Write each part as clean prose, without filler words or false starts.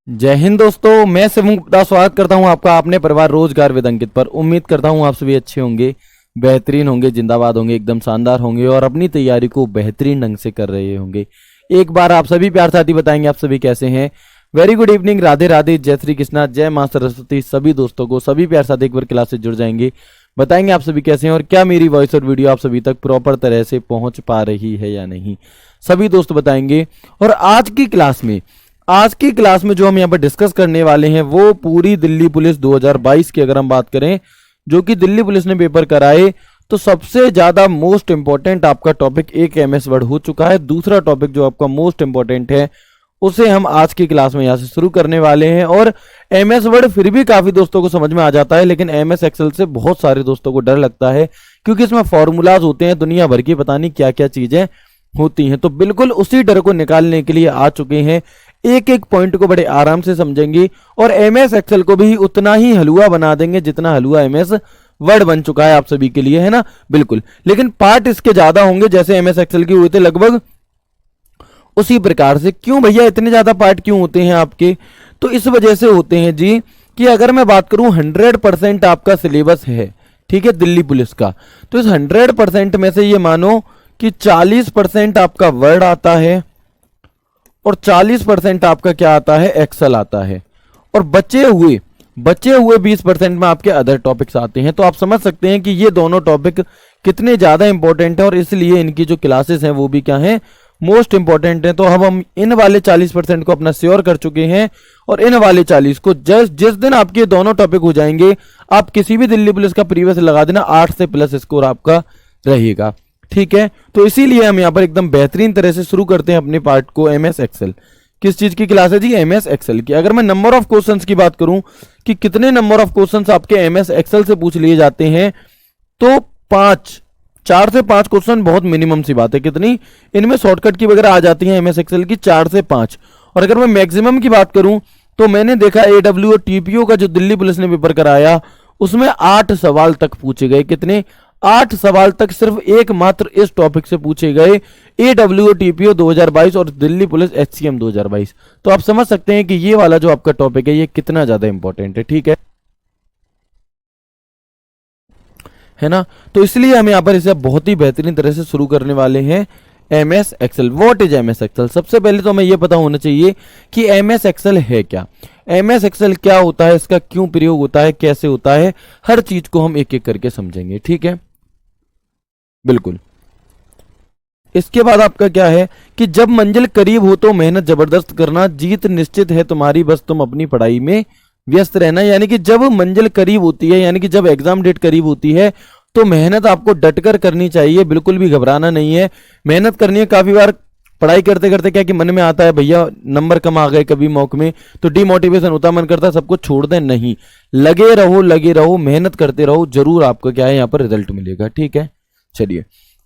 जय हिंद दोस्तों, मैं शिवम गुप्ता स्वागत करता हूं आपका अपने परिवार रोजगार विद अंकित पर। उम्मीद करता हूं आप सभी अच्छे होंगे, बेहतरीन होंगे, जिंदाबाद होंगे, एकदम शानदार होंगे और अपनी तैयारी को बेहतरीन ढंग से कर रहे होंगे। एक बार आप सभी प्यार साथी बताएंगे आप सभी कैसे हैं। Very good evening, Radhe Radhe, जय श्री कृष्णा, जय मां सरस्वती। सभी दोस्तों को, सभी प्यार साथी एक बार क्लास से जुड़ जाएंगे, बताएंगे आप सभी कैसे हैं और क्या मेरी वॉइस और वीडियो आप सभी तक प्रॉपर तरह से पहुंच पा रही है या नहीं, सभी दोस्त बताएंगे। और आज की क्लास में जो हम यहाँ पर डिस्कस करने वाले हैं वो पूरी दिल्ली पुलिस 2022 की अगर हम बात करें, जो कि दिल्ली पुलिस ने पेपर कराए, तो सबसे ज्यादा मोस्ट इंपॉर्टेंट आपका टॉपिक एक एमएस वर्ड हो चुका है। दूसरा टॉपिक जो आपका मोस्ट इंपॉर्टेंट है उसे हम आज की क्लास में यहाँ से शुरू करने वाले हैं। और एमएस वर्ड फिर भी काफी दोस्तों को समझ में आ जाता है, लेकिन एमएस एक्सेल से बहुत सारे दोस्तों को डर लगता है, क्योंकि इसमें फॉर्मूलाज होते हैं, दुनिया भर की पता नहीं क्या क्या चीजें होती हैं। तो बिल्कुल उसी डर को निकालने के लिए आ चुके हैं, एक एक पॉइंट को बड़े आराम से समझेंगे और एमएस एक्सेल को भी उतना ही हलवा बना देंगे जितना हलवा एमएस वर्ड बन चुका है आप सभी के लिए, है ना। बिल्कुल, लेकिन पार्ट इसके ज्यादा होंगे जैसे एमएस एक्सेल के हुए थे लगभग उसी प्रकार से। क्यों भैया इतने ज्यादा पार्ट क्यों होते हैं आपके? तो इस वजह से होते हैं जी कि अगर मैं बात करूं 100% आपका सिलेबस है, ठीक है, दिल्ली पुलिस का, तो इस 100% में से ये मानो कि 40% आपका वर्ड आता है और 40% आपका क्या आता है, एक्सेल आता है, और बचे हुए 20% में आपके अदर टॉपिक्स आते हैं। तो आप समझ सकते हैं कि ये दोनों टॉपिक कितने ज्यादा इंपॉर्टेंट है और इसलिए इनकी जो क्लासेस हैं वो भी क्या है, मोस्ट इंपॉर्टेंट है। तो हम इन वाले 40% को अपना श्योर कर चुके हैं और इन वाले 40 को जिस दिन आपके दोनों टॉपिक हो जाएंगे, आप किसी भी दिल्ली पुलिस का प्रीवियस लगा देना, 8 से प्लस स्कोर आपका रहेगा, ठीक है। तो इसीलिए हम यहाँ पर एकदम बेहतरीन तरह से शुरू करते हैं अपने पार्ट को। एमएस एक्सेल किस चीज की क्लास है जी? एमएस एक्सेल की। अगर मैं नंबर ऑफ क्वेश्चंस की बात करूं कि कितने नंबर ऑफ क्वेश्चंस आपके एमएस एक्सेल से पूछ लिए जाते हैं, तो 4 से 5 क्वेश्चन बहुत मिनिमम सी बात है। कितनी? इनमें शॉर्टकट की वगैरह आ जाती है एमएस एक्सेल की 4 से 5। और अगर मैं मैक्सिमम की बात करूं तो मैंने देखा एडब्ल्यू और टीपीओ का जो दिल्ली पुलिस ने पेपर कराया उसमें 8 सवाल तक पूछे गए। कितने? 8 सवाल तक सिर्फ एकमात्र इस टॉपिक से पूछे गए, एडब्ल्यू टीपीओ 2022 और दिल्ली पुलिस एचसीएम 2022। तो आप समझ सकते हैं कि ये वाला जो आपका टॉपिक है ये कितना ज्यादा इंपॉर्टेंट है, ठीक है ना। तो इसलिए हम यहाँ पर इसे बहुत ही बेहतरीन तरह से शुरू करने वाले हैं। MS Excel, what is MS Excel? सबसे पहले तो हमें यह पता होना चाहिए कि एमएस एक्सेल है क्या, एमएस एक्सेल क्या होता है, इसका क्यों प्रयोग होता है, कैसे होता है, हर चीज को हम एक एक करके समझेंगे, ठीक है। बिल्कुल, इसके बाद आपका क्या है कि जब मंजिल करीब हो तो मेहनत जबरदस्त करना, जीत निश्चित है तुम्हारी, बस तुम अपनी पढ़ाई में व्यस्त रहना। यानी कि जब मंजिल करीब होती है, यानी कि जब एग्जाम डेट करीब होती है, तो मेहनत आपको डटकर करनी चाहिए, बिल्कुल भी घबराना नहीं है, मेहनत करनी है। काफी बार पढ़ाई करते करते क्या कि मन में आता है भैया नंबर कम आ गए कभी मौके में, तो डिमोटिवेशन होता है, मन करता है सब कुछ छोड़ दें। नहीं, लगे रहो, मेहनत करते रहो, जरूर आपको क्या है यहाँ पर रिजल्ट मिलेगा, ठीक है। चलिए,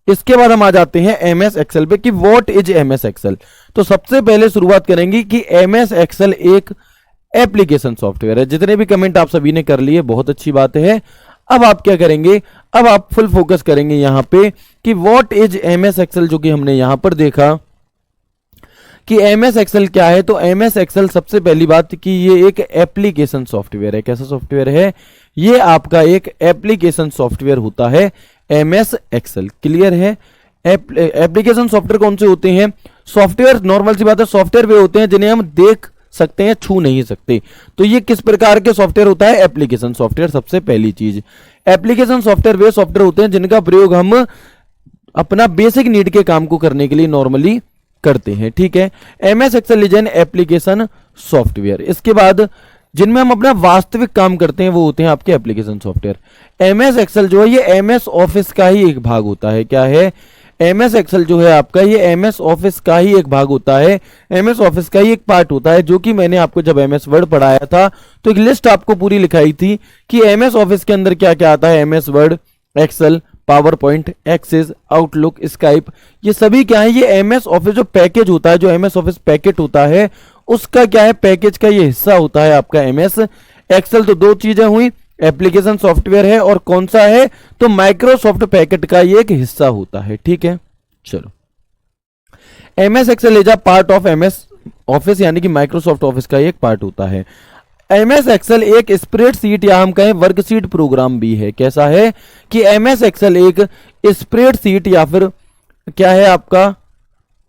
इसके बाद हम आ जाते हैं एमएस एक्सेल पे कि व्हाट इज एमएस एक्सेल। तो सबसे पहले शुरुआत करेंगे कि एमएस एक्सेल एक एप्लीकेशन सॉफ्टवेयर है। जितने भी कमेंट आप सभी ने कर लिए बहुत अच्छी बात है। अब आप क्या करेंगे, अब आप फुल फोकस करेंगे यहां पे कि व्हाट इज एमएस एक्सेल, जो कि हमने यहां पर देखा कि एमएस एक्सेल क्या है। तो एमएस एक्सेल सबसे पहली बात कि ये एक एप्लीकेशन सॉफ्टवेयर है। कैसा सॉफ्टवेयर है? ये आपका एक एप्लीकेशन सॉफ्टवेयर होता है एमएस एक्सेल, क्लियर है। एप्लीकेशन सॉफ्टवेयर कौन से होते हैं? सॉफ्टवेयर, नॉर्मल सी बात है, सॉफ्टवेयर वे होते हैं जिन्हें हम देख सकते हैं, छू नहीं सकते। तो ये किस प्रकार के सॉफ्टवेयर होता है? Application software. सबसे पहली चीज, एप्लीकेशन सॉफ्टवेयर वे सॉफ्टवेयर होते हैं जिनका प्रयोग हम अपना बेसिक नीड के काम को करने के लिए नॉर्मली करते हैं, ठीक है। MS Excel is an application software. इसके बाद जिनमें हम अपना वास्तविक काम करते हैं वो होते हैं आपके एप्लीकेशन सॉफ्टवेयर। एमएस एक्सेल जो है ये एमएस ऑफिस का ही एक भाग होता है। क्या है? एमएस एक्सेल जो है आपका ये एमएस ऑफिस का ही एक भाग होता है, एमएस ऑफिस का ही एक पार्ट होता है। जो कि मैंने आपको जब एमएस वर्ड पढ़ाया था तो एक लिस्ट आपको पूरी लिखाई थी कि एमएस ऑफिस के अंदर क्या क्या आता है। MS Word, Excel, PowerPoint, Access, Outlook, Skype, ये सभी क्या है, ये एमएस ऑफिस जो पैकेज होता है, जो एमएस ऑफिस पैकेट होता है, उसका क्या है, पैकेज का ये हिस्सा होता है आपका एमएस एक्सेल। तो दो चीजें हुई, एप्लीकेशन सॉफ्टवेयर है और कौन सा है, तो माइक्रोसॉफ्ट पैकेट का ये एक हिस्सा होता है, ठीक है। चलो, MS Excel is a part of MS Office यानी कि माइक्रोसॉफ्ट ऑफिस का एक पार्ट होता है। एमएस एक्सेल एक स्प्रेडशीट या हम कहें वर्कशीट प्रोग्राम भी है। कैसा है कि एमएस एक्सेल एक स्प्रेडशीट या फिर क्या है आपका,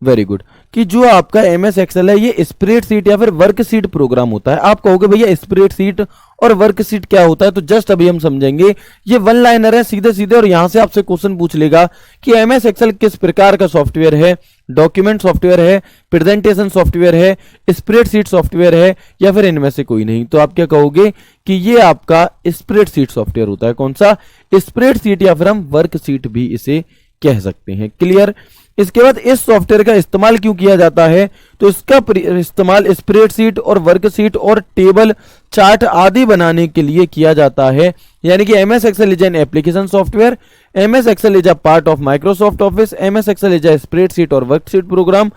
वेरी गुड, कि जो आपका एमएस एक्सेल है ये स्प्रेडशीट या फिर वर्कशीट प्रोग्राम होता है। आप कहोगे भैया स्प्रेडशीट और वर्कशीट क्या होता है, तो जस्ट अभी हम समझेंगे। ये वन लाइनर है सीधे सीधे, और यहां से आपसे क्वेश्चन पूछ लेगा कि एमएस एक्सेल किस प्रकार का सॉफ्टवेयर है, डॉक्यूमेंट सॉफ्टवेयर है, प्रेजेंटेशन सॉफ्टवेयर है, स्प्रेडशीट सॉफ्टवेयर है, या फिर इनमें से कोई नहीं। तो आप क्या कहोगे कि ये आपका स्प्रेडशीट सॉफ्टवेयर होता है। कौन सा, स्प्रेडशीट, या फिर हम वर्कशीट भी इसे कह सकते हैं। क्लियर। इसके बाद इस सॉफ्टवेयर का इस्तेमाल क्यों किया जाता है, तो इसका इस्तेमाल स्प्रेडशीट और वर्कशीट और टेबल चार्ट आदि बनाने के लिए किया जाता है। यानी कि MS Excel is an application software, MS Excel is a part of Microsoft Office, MS Excel is a spreadsheet और worksheet program.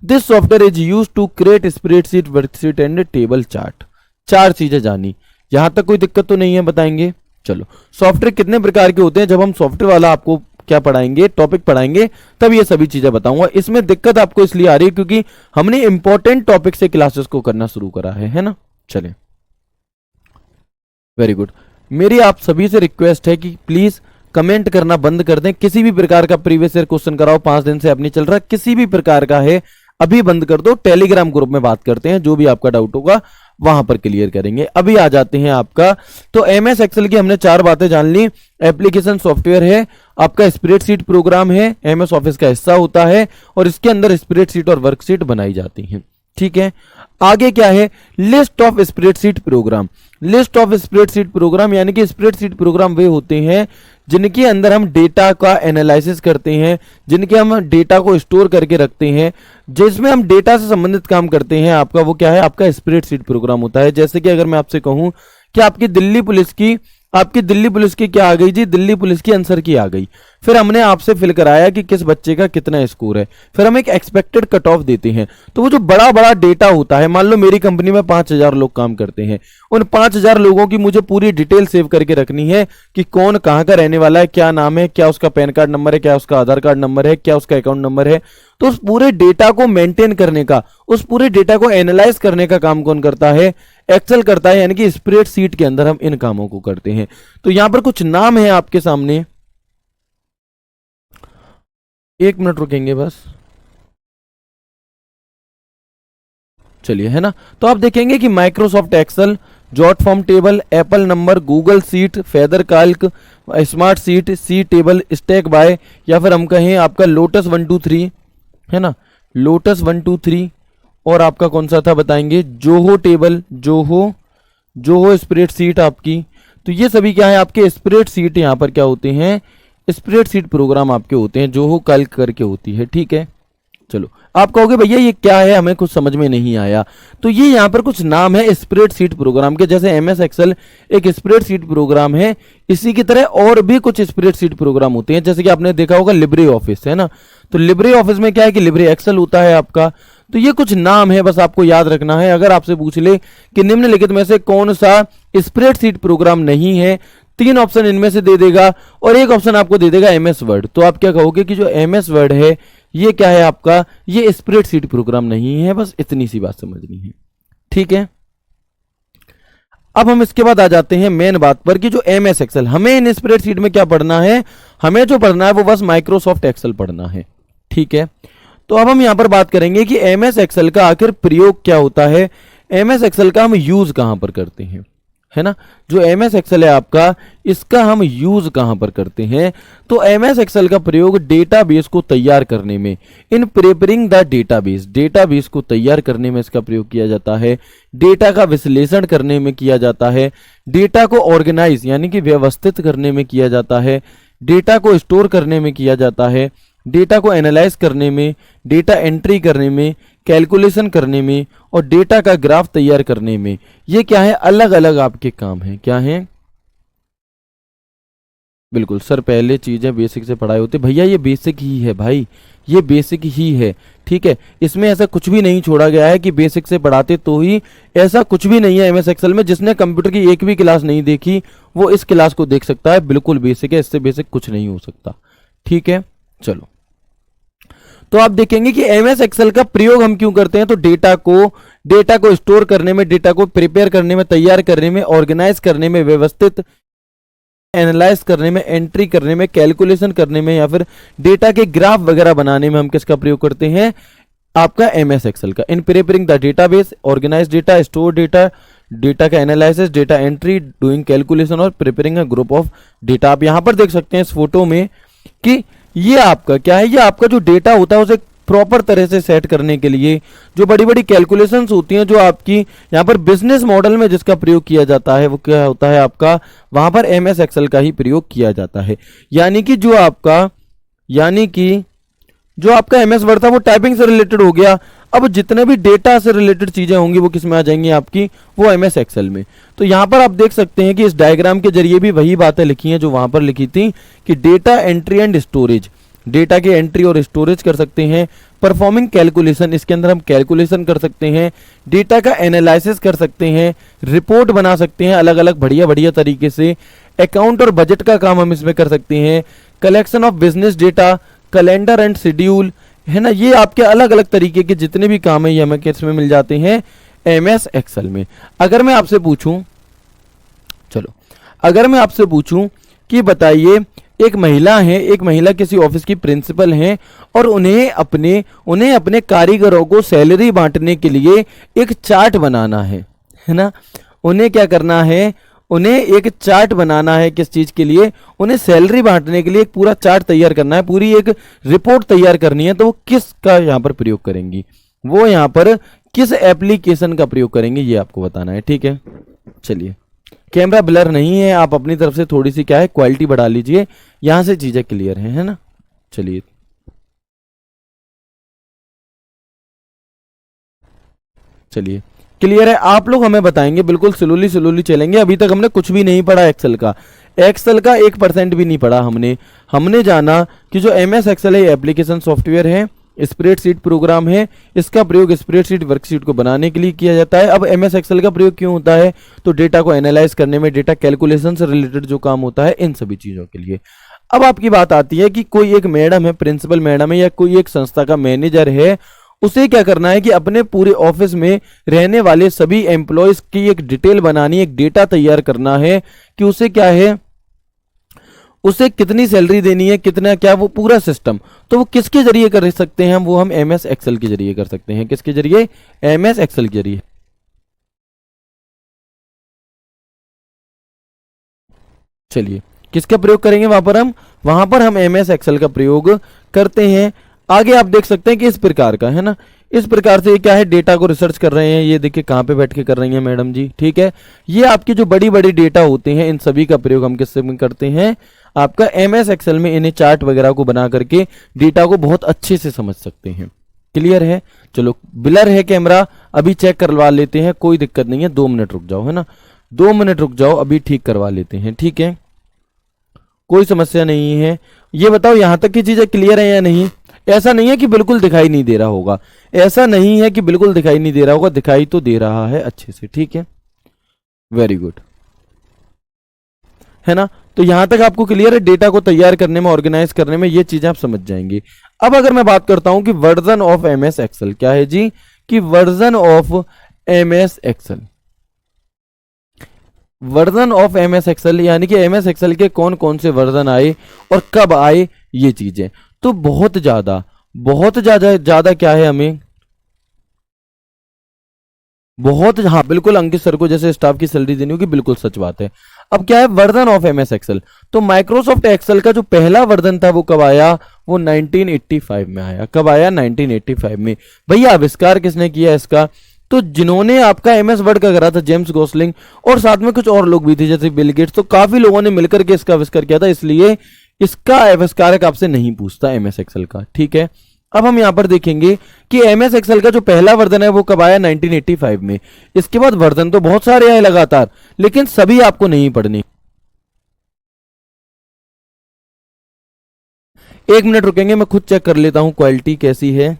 This software is use to create spreadsheet, worksheet and table chart. चार चीजें जानी, यहां तक कोई दिक्कत तो नहीं है, बताएंगे। चलो, सॉफ्टवेयर कितने प्रकार के होते हैं, जब हम सॉफ्टवेयर वाला आपको क्या पढ़ाएंगे, टॉपिक पढ़ाएंगे, तब ये सभी चीजें बताऊंगा। इसमें दिक्कत आपको इसलिए आ रही है क्योंकि हमने इंपॉर्टेंट टॉपिक से क्लासेस को करना शुरू करा है ना। चलें, वेरी गुड। मेरी आप सभी से रिक्वेस्ट है कि प्लीज कमेंट करना बंद कर दें। किसी भी प्रकार का प्रीवियस ईयर क्वेश्चन कराओ, 5 दिन से अब नहीं चल रहा, किसी भी प्रकार का है अभी बंद कर दो। टेलीग्राम ग्रुप में बात करते हैं, जो भी आपका डाउट होगा वहां पर क्लियर करेंगे। अभी आ जाते हैं आपका, तो एमएस एक्सेल की हमने 4 बातें जान ली। एप्लीकेशन सॉफ्टवेयर है, आपका स्प्रेडशीट प्रोग्राम है, एमएस ऑफिस का हिस्सा होता है, और इसके अंदर स्प्रेडशीट और वर्कशीट बनाई जाती हैं। ठीक है, आगे क्या है, list of spreadsheet programme. List of spreadsheet programme यानी कि स्प्रेडशीट प्रोग्राम वे होते हैं जिनके अंदर हम डेटा का एनालिसिस करते हैं, जिनके हम डेटा को स्टोर करके रखते हैं, जिसमें हम डेटा से संबंधित काम करते हैं। आपका वो क्या है, आपका स्प्रेडशीट प्रोग्राम होता है। जैसे कि अगर मैं आपसे कहूं कि आपकी दिल्ली पुलिस की क्या आ गई जी, दिल्ली पुलिस की आंसर की आ गई। फिर हमने आपसे फिल कराया कि किस बच्चे का कितना स्कोर है, फिर हम एक एक्सपेक्टेड कट ऑफ देते हैं। तो वो जो बड़ा बड़ा डेटा होता है, मान लो मेरी कंपनी में 5000 लोग काम करते हैं, उन 5000 लोगों की मुझे पूरी डिटेल सेव करके रखनी है कि कौन कहाँ का रहने वाला है, क्या नाम है, क्या उसका पैन कार्ड नंबर है, क्या उसका आधार कार्ड नंबर है, क्या उसका अकाउंट नंबर है। तो उस पूरे डेटा को मेंटेन करने का, उस पूरे डेटा को एनालाइज करने का काम कौन करता है, एक्सेल करता है। यानी कि स्प्रेडशीट के अंदर हम इन कामों को करते हैं। तो यहां पर कुछ नाम है आपके सामने, 1 मिनट रुकेंगे बस, चलिए, है ना। तो आप देखेंगे कि Microsoft Excel, jot form table, Apple Numbers, Google sheet, feather calc, Smartsheet, SeaTable, Stackby, या फिर हम कहें आपका लोटस 1 2 3, है ना, लोटस 1 2 3, और आपका कौन सा था बताएंगे, जोहो टेबल, जोहो स्प्रेडशीट आपकी। तो ये सभी क्या है, आपके स्प्रेडशीट यहां पर क्या होते हैं, स्प्रेडशीट प्रोग्राम आपके होते हैं, जोहो कैल्क करके होती है। ठीक है, चलो, आप कहोगे भैया ये क्या है, हमें कुछ समझ में नहीं आया। तो ये यहाँ पर कुछ नाम है स्प्रेडशीट प्रोग्राम के। जैसे एमएस एक्सेल एक स्प्रेडशीट प्रोग्राम है, इसी की तरह और भी कुछ स्प्रेडशीट प्रोग्राम होते हैं। जैसे कि आपने देखा होगा लिब्रे ऑफिस, है ना। तो लिब्रे ऑफिस में क्या है कि लिब्रे एक्सेल होता है आपका। तो ये कुछ नाम है, बस आपको याद रखना है। अगर आपसे पूछ ले कि निम्नलिखित में से कौन सा स्प्रेडशीट प्रोग्राम नहीं है, 3 ऑप्शन इनमें से दे देगा और एक ऑप्शन आपको दे देगा एमएस वर्ड। तो आप क्या कहोगे कि जो एमएस वर्ड है ये क्या है आपका, ये स्प्रेडशीट प्रोग्राम नहीं है। बस इतनी सी बात समझनी है। ठीक है, अब हम इसके बाद आ जाते हैं मेन बात पर कि जो एमएस एक्सेल, हमें इन स्प्रेडशीट में क्या पढ़ना है, हमें जो पढ़ना है वो बस माइक्रोसॉफ्ट एक्सेल पढ़ना है। ठीक है, तो अब हम यहां पर बात करेंगे कि एमएस एक्सेल का आखिर प्रयोग क्या होता है, एमएस एक्सेल का हम यूज कहां पर करते हैं, है ना। जो एमएस एक्सेल है आपका, इसका हम यूज कहां पर करते हैं, तो एमएस एक्सेल का प्रयोग डेटाबेस को तैयार करने में, इन प्रिपेयरिंग द डेटाबेस, डेटाबेस को तैयार करने में इसका प्रयोग किया जाता है, डेटा का विश्लेषण करने में किया जाता है, डेटा को ऑर्गेनाइज यानी कि व्यवस्थित करने में किया जाता है, डेटा को स्टोर करने में किया जाता है, डेटा को एनालाइज करने में, डेटा एंट्री करने में, कैलकुलेशन करने में और डेटा का ग्राफ तैयार करने में। ये क्या है, अलग अलग आपके काम हैं। क्या हैं, बिल्कुल सर, पहले चीजें बेसिक से पढ़ाई होती। भैया ये बेसिक ही है भाई, ये बेसिक ही है। ठीक है, इसमें ऐसा कुछ भी नहीं छोड़ा गया है कि बेसिक से पढ़ाते तो ही, ऐसा कुछ भी नहीं है एमएस एक्सेल में। जिसने कंप्यूटर की एक भी क्लास नहीं देखी वो इस क्लास को देख सकता है, बिल्कुल बेसिक है, इससे बेसिक कुछ नहीं हो सकता। ठीक है, चलो, तो आप देखेंगे कि एमएस एक्सेल का प्रयोग हम क्यों करते हैं, तो डेटा को स्टोर करने में, डेटा को प्रिपेयर करने में, तैयार करने में, ऑर्गेनाइज करने में, व्यवस्थित एनालाइज करने में, एंट्री करने में, कैलकुलेशन करने में, या फिर डेटा के ग्राफ वगैरह बनाने में हम किसका प्रयोग करते हैं, आपका एमएस एक्सेल का। In preparing the database, organise data, store data, data का analysis, data entry, doing calculation और preparing a group of data. आप यहां पर देख सकते हैं इस फोटो में कि ये आपका क्या है, ये आपका जो डेटा होता है उसे प्रॉपर तरह से सेट करने के लिए जो बड़ी बड़ी कैलकुलेशंस होती हैं, जो आपकी यहाँ पर बिजनेस मॉडल में जिसका प्रयोग किया जाता है, वो क्या होता है आपका, वहां पर एमएस एक्सेल का ही प्रयोग किया जाता है। यानी कि जो आपका एमएस वर्ड था वो टाइपिंग से रिलेटेड हो गया। अब जितने भी डेटा से रिलेटेड चीजें होंगी वो किस में आ जाएंगी आपकी, वो एमएस एक्सेल में। तो यहां पर आप देख सकते हैं कि इस डायग्राम के जरिए भी वही बातें लिखी हैं जो वहां पर लिखी थी कि data entry and storage, data की एंट्री और स्टोरेज कर सकते हैं। परफॉर्मिंग कैलकुलेशन, इसके अंदर हम कैलकुलेशन कर सकते हैं। डेटा का एनालिसिस कर सकते हैं, रिपोर्ट बना सकते हैं अलग अलग बढ़िया बढ़िया तरीके से। अकाउंट और बजट का काम हम इसमें कर सकते हैं। Collection of business data, calendar and schedule, है ना, ये आपके अलग अलग तरीके के जितने भी काम है ये हमें किसमें मिल जाते हैं, एमएस एक्सेल में। अगर मैं आपसे पूछूं, चलो अगर मैं आपसे पूछूं कि बताइए, एक महिला है, एक महिला किसी ऑफिस की प्रिंसिपल हैं और उन्हें अपने कारीगरों को सैलरी बांटने के लिए एक चार्ट बनाना है ना। उन्हें क्या करना है, उन्हें एक चार्ट बनाना है, किस चीज के लिए, उन्हें सैलरी बांटने के लिए एक पूरा चार्ट तैयार करना है, पूरी एक रिपोर्ट तैयार करनी है। तो वो किसका यहां पर प्रयोग करेंगी, वो यहां पर किस एप्लीकेशन का प्रयोग करेंगे, ये आपको बताना है। ठीक है, चलिए, कैमरा ब्लर नहीं है, आप अपनी तरफ से थोड़ी सी क्या है क्वालिटी बढ़ा लीजिए, यहां से चीजें क्लियर हैं, है ना। चलिए चलिए क्लियर है। आप लोग हमें बताएंगे, बिल्कुल स्लोली स्लोली चलेंगे। अभी तक हमने कुछ भी नहीं पढ़ा एक्सेल का, एक्सेल का 1% भी नहीं पढ़ा हमने जाना कि जो एमएस एक्सेल है एप्लीकेशन सॉफ्टवेयर है, स्प्रेडशीट प्रोग्राम है, इसका प्रयोग स्प्रेडशीट वर्कशीट को बनाने के लिए किया जाता है। अब एमएस एक्सेल का प्रयोग क्यों होता है, तो डेटा को एनालाइज करने में, डेटा कैलकुलेशन से रिलेटेड जो काम होता है इन सभी चीजों के लिए। अब आपकी बात आती है कि कोई एक मैडम है, प्रिंसिपल मैडम है, या कोई एक संस्था का मैनेजर है, उसे क्या करना है कि अपने पूरे ऑफिस में रहने वाले सभी एम्प्लॉयज की एक डिटेल बनानी, एक डेटा तैयार करना है कि उसे क्या है, उसे कितनी सैलरी देनी है, कितना क्या, वो पूरा सिस्टम। तो वो किसके जरिए कर सकते हैं, वो हम एमएस एक्सेल के जरिए कर सकते हैं। किसके जरिए, एमएस एक्सेल के जरिए। चलिए, किसका प्रयोग करेंगे वहां पर हम एमएस एक्सेल का प्रयोग करते हैं। आगे आप देख सकते हैं कि इस प्रकार का है ना, इस प्रकार से ये क्या है, डेटा को रिसर्च कर रहे हैं। ये देखिए कहां पे बैठ के कर रही हैं मैडम जी, ठीक है। ये आपकी जो बड़ी बड़ी डेटा होते हैं इन सभी का प्रयोग हम किससे में करते हैं, आपका एमएस एक्सेल में। इन्हें चार्ट वगैरह को बना करके डेटा को बहुत अच्छे से समझ सकते हैं। क्लियर है। चलो, ब्लर है कैमरा, अभी चेक करवा लेते हैं, कोई दिक्कत नहीं है, 2 मिनट रुक जाओ, है ना, 2 मिनट रुक जाओ, अभी ठीक करवा लेते हैं। ठीक है, कोई समस्या नहीं है। ये बताओ यहां तक की चीजें क्लियर है या नहीं। ऐसा नहीं है कि बिल्कुल दिखाई नहीं दे रहा होगा, ऐसा नहीं है कि बिल्कुल दिखाई नहीं दे रहा होगा, दिखाई तो दे रहा है अच्छे से। ठीक है, वेरी गुड, है ना। तो यहां तक आपको क्लियर है, डेटा को तैयार करने में, ऑर्गेनाइज करने में, ये चीजें आप समझ जाएंगे। अब अगर मैं बात करता हूं कि वर्जन ऑफ एमएस एक्सेल क्या है जी, कि version of MS Excel, version of MS Excel यानी कि एमएस एक्सेल के कौन कौन से वर्जन आए और कब आए, ये चीजें। तो बहुत ज्यादा ज्यादा क्या है, हमें बहुत, हाँ बिल्कुल, अंकित सर को जैसे स्टाफ की सैलरी देनी होगी, बिल्कुल सच बात है। अब क्या है, वर्जन ऑफ एमएस एक्सेल, तो माइक्रोसॉफ्ट एक्सेल का जो पहला वर्जन था वो कब आया, वो 1985 में आया। कब आया, 1985 में। भैया आविष्कार किसने किया इसका, तो जिन्होंने आपका एमएस वर्ड का करा था, जेम्स गोसलिंग, और साथ में कुछ और लोग भी थे जैसे बिल गेट्स। तो काफी लोगों ने मिलकर के इसका आविष्कार किया था, इसलिए इसका आविष्कारक आपसे नहीं पूछता एमएस एक्सेल का। ठीक है, अब हम यहां पर देखेंगे कि एमएस एक्सेल का जो पहला वर्जन है वो कब आया, 1985 में। इसके बाद वर्जन तो बहुत सारे आए लगातार, लेकिन सभी आपको नहीं पढ़ने। 1 मिनट रुकेंगे, मैं खुद चेक कर लेता हूं क्वालिटी कैसी है।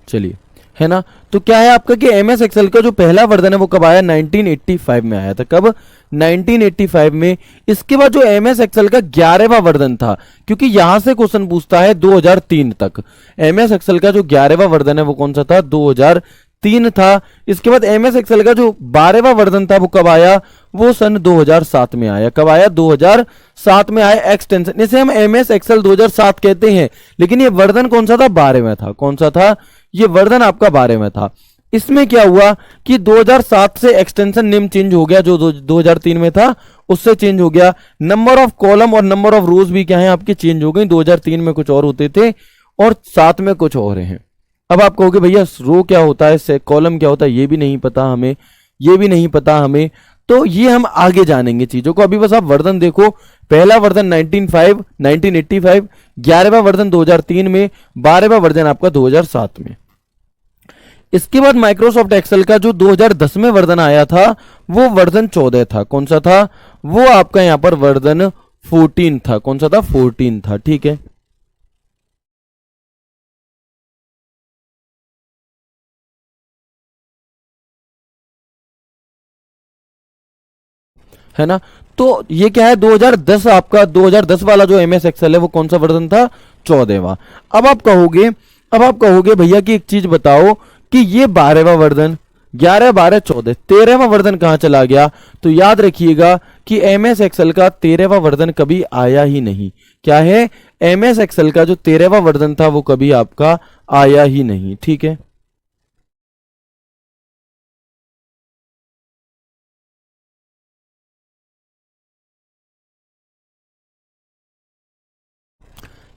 चलिए, है ना। तो क्या है आपका कि एम एस एक्सेल का जो पहला वर्जन है वो कब आया, 1985 में आया था। कब, 1985 में। इसके बाद जो एम एस एक्सेल का 11वां वर्जन था, क्योंकि यहां से क्वेश्चन पूछता है 2003 तक। एम एस एक्सेल का जो 11वां वर्जन है वो कौन सा था, 2003 था। इसके बाद एम एस एक्सेल का जो 12वां वर्जन था वो कब आया, वो सन 2007 में आया। कब आया, 2007 में आया एक्सटेंशन। इसे हम एम एस एक्सेल 2007 कहते हैं, लेकिन ये वर्जन कौन सा था, 12वां था। कौन सा था, ये वर्जन आपका 12वां था। इसमें क्या हुआ कि 2007 से एक्सटेंशन नेम चेंज हो गया, जो 2003 में था उससे चेंज हो गया। नंबर ऑफ कॉलम और नंबर ऑफ रोज भी क्या है आपके चेंज हो गई। 2003 में कुछ और होते थे और 7 में कुछ और हैं। अब आप कहोगे भैया रो क्या होता है, कॉलम क्या होता है, ये भी नहीं पता हमें, ये भी नहीं पता हमें। तो ये हम आगे जानेंगे चीजों को। अभी बस आप वर्जन देखो, पहला वर्जन 1985, 11वां वर्जन 2003 में, 12वां वर्जन आपका 2007 में। इसके बाद माइक्रोसॉफ्ट एक्सेल का जो 2010 में वर्जन आया था वो वर्जन 14 था। कौन सा था, वो आपका यहां पर वर्जन 14 था। कौन सा था, 14 था। ठीक है ना। तो ये क्या है, 2010 आपका 2010 वाला जो एमएस एक्सेल है वो कौन सा वर्जन था, 14वां। अब आप कहोगे भैया कि एक चीज बताओ कि ये 12वां वर्जन, 11, 12, 14, 13वां वर्जन कहां चला गया। तो याद रखिएगा कि एमएस एक्सेल का 13वां वर्जन कभी आया ही नहीं। क्या है, एमएस एक्सेल का जो 13वां वर्जन था वो कभी आपका आया ही नहीं। ठीक है,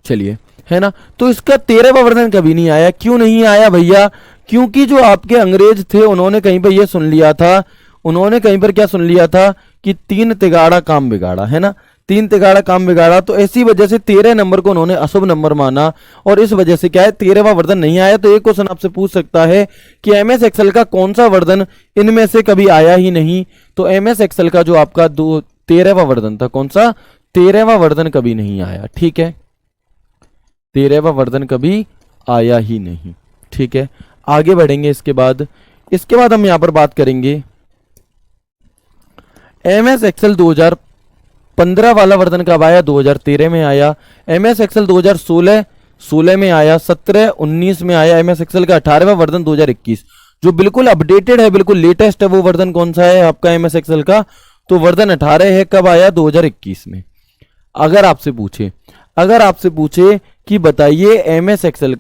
चलिए, है ना। तो इसका 13वां वर्जन कभी नहीं आया। क्यों नहीं आया भैया, क्योंकि जो आपके अंग्रेज थे उन्होंने कहीं पर यह सुन लिया था, उन्होंने कहीं पर क्या सुन लिया था कि 3 तिगाड़ा काम बिगाड़ा, है ना। 3 तिगाड़ा काम बिगाड़ा, तो ऐसी वजह से 13 नंबर को उन्होंने अशुभ नंबर माना और इस वजह से क्या है 13वां वर्जन नहीं आया। तो एक क्वेश्चन आपसे पूछ सकता है कि एमएस एक्सेल का कौन सा वर्जन इनमें से कभी आया ही नहीं। तो एमएस एक्सेल का जो आपका 13वां वर्जन था, कौन सा, 13वां वर्जन कभी नहीं आया। ठीक है, 13वां वर्जन कभी आया ही नहीं। ठीक है, आगे बढ़ेंगे। इसके बाद हम यहां पर बात करेंगे एमएस एक्सेल 2015 वाला वर्जन कब आया, 2013 में आया। एमएस एक्सेल 2016 में आया, 17, 19 में आया। एमएस एक्सेल का 18वां वर्जन 2021, जो बिल्कुल अपडेटेड है, बिल्कुल लेटेस्ट है, वो वर्जन कौन सा है आपका एमएस एक्सेल का, तो वर्जन 18 है। कब आया, 2021 में। अगर आपसे पूछे कि बताइए एमएस एक्सेल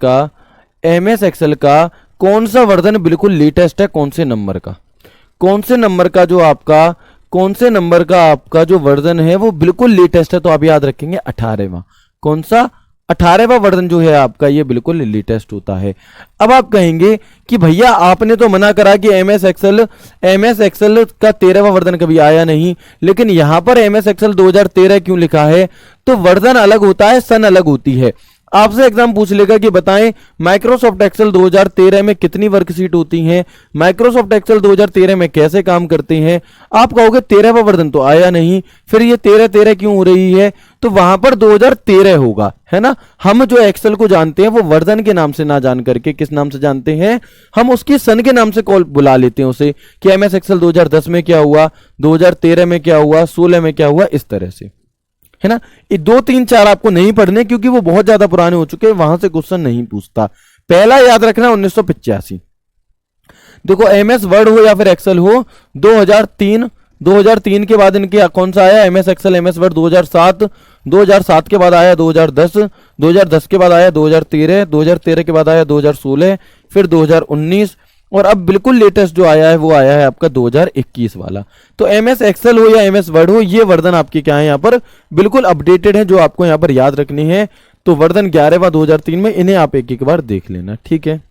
का कौन सा वर्जन बिल्कुल लेटेस्ट है, कौन से नंबर का आपका जो वर्जन है वो बिल्कुल लेटेस्ट है, तो आप याद रखेंगे 18वां। कौन सा, 18वां वर्जन जो है आपका ये बिल्कुल लेटेस्ट होता है। अब आप कहेंगे कि भैया आपने तो मना करा कि एमएस एक्सेल का 13वां वर्जन कभी आया नहीं, लेकिन यहां पर एमएस एक्सेल 2013 क्यों लिखा है। तो वर्जन अलग होता है, सन अलग होती है। आपसे एग्जाम पूछ लेगा कि बताएं माइक्रोसॉफ्ट एक्सेल 2013 में कितनी वर्कशीट होती हैं, माइक्रोसॉफ्ट एक्सेल 2013 में कैसे काम करते हैं। आप कहोगे 13वां वर्जन तो आया नहीं, फिर ये 13 क्यों हो रही है। तो वहां पर 2013 होगा, है ना। हम जो एक्सेल को जानते हैं वो वर्जन के नाम से ना जान करके किस नाम से जानते हैं, हम उसकी सन के नाम से कॉल बुला लेते हैं उसे, कि एमएस एक्सेल 2010 में क्या हुआ, 2013 में क्या हुआ, 16 में क्या हुआ, इस तरह से, है ना। ये 2, 3, 4 आपको नहीं पढ़ने क्योंकि वो बहुत ज्यादा पुराने हो चुके हैं, वहां से क्वेश्चन नहीं पूछता। पहला याद रखना 1985। देखो एमएस वर्ड हो या फिर एक्सेल हो, 2003 के बाद इनके कौन सा आया, एमएस एक्सेल एमएस वर्ड 2007 के बाद आया 2010 के बाद आया 2013 के बाद आया 2016, फिर 2019, और अब बिल्कुल लेटेस्ट जो आया है वो आया है आपका 2021 वाला। तो एमएस एक्सेल हो या एमएस वर्ड हो, ये वर्जन आपके क्या है यहाँ पर बिल्कुल अपडेटेड है, जो आपको यहाँ पर याद रखनी है। तो वर्जन 11वां 2003 में, इन्हें आप एक बार देख लेना। ठीक है,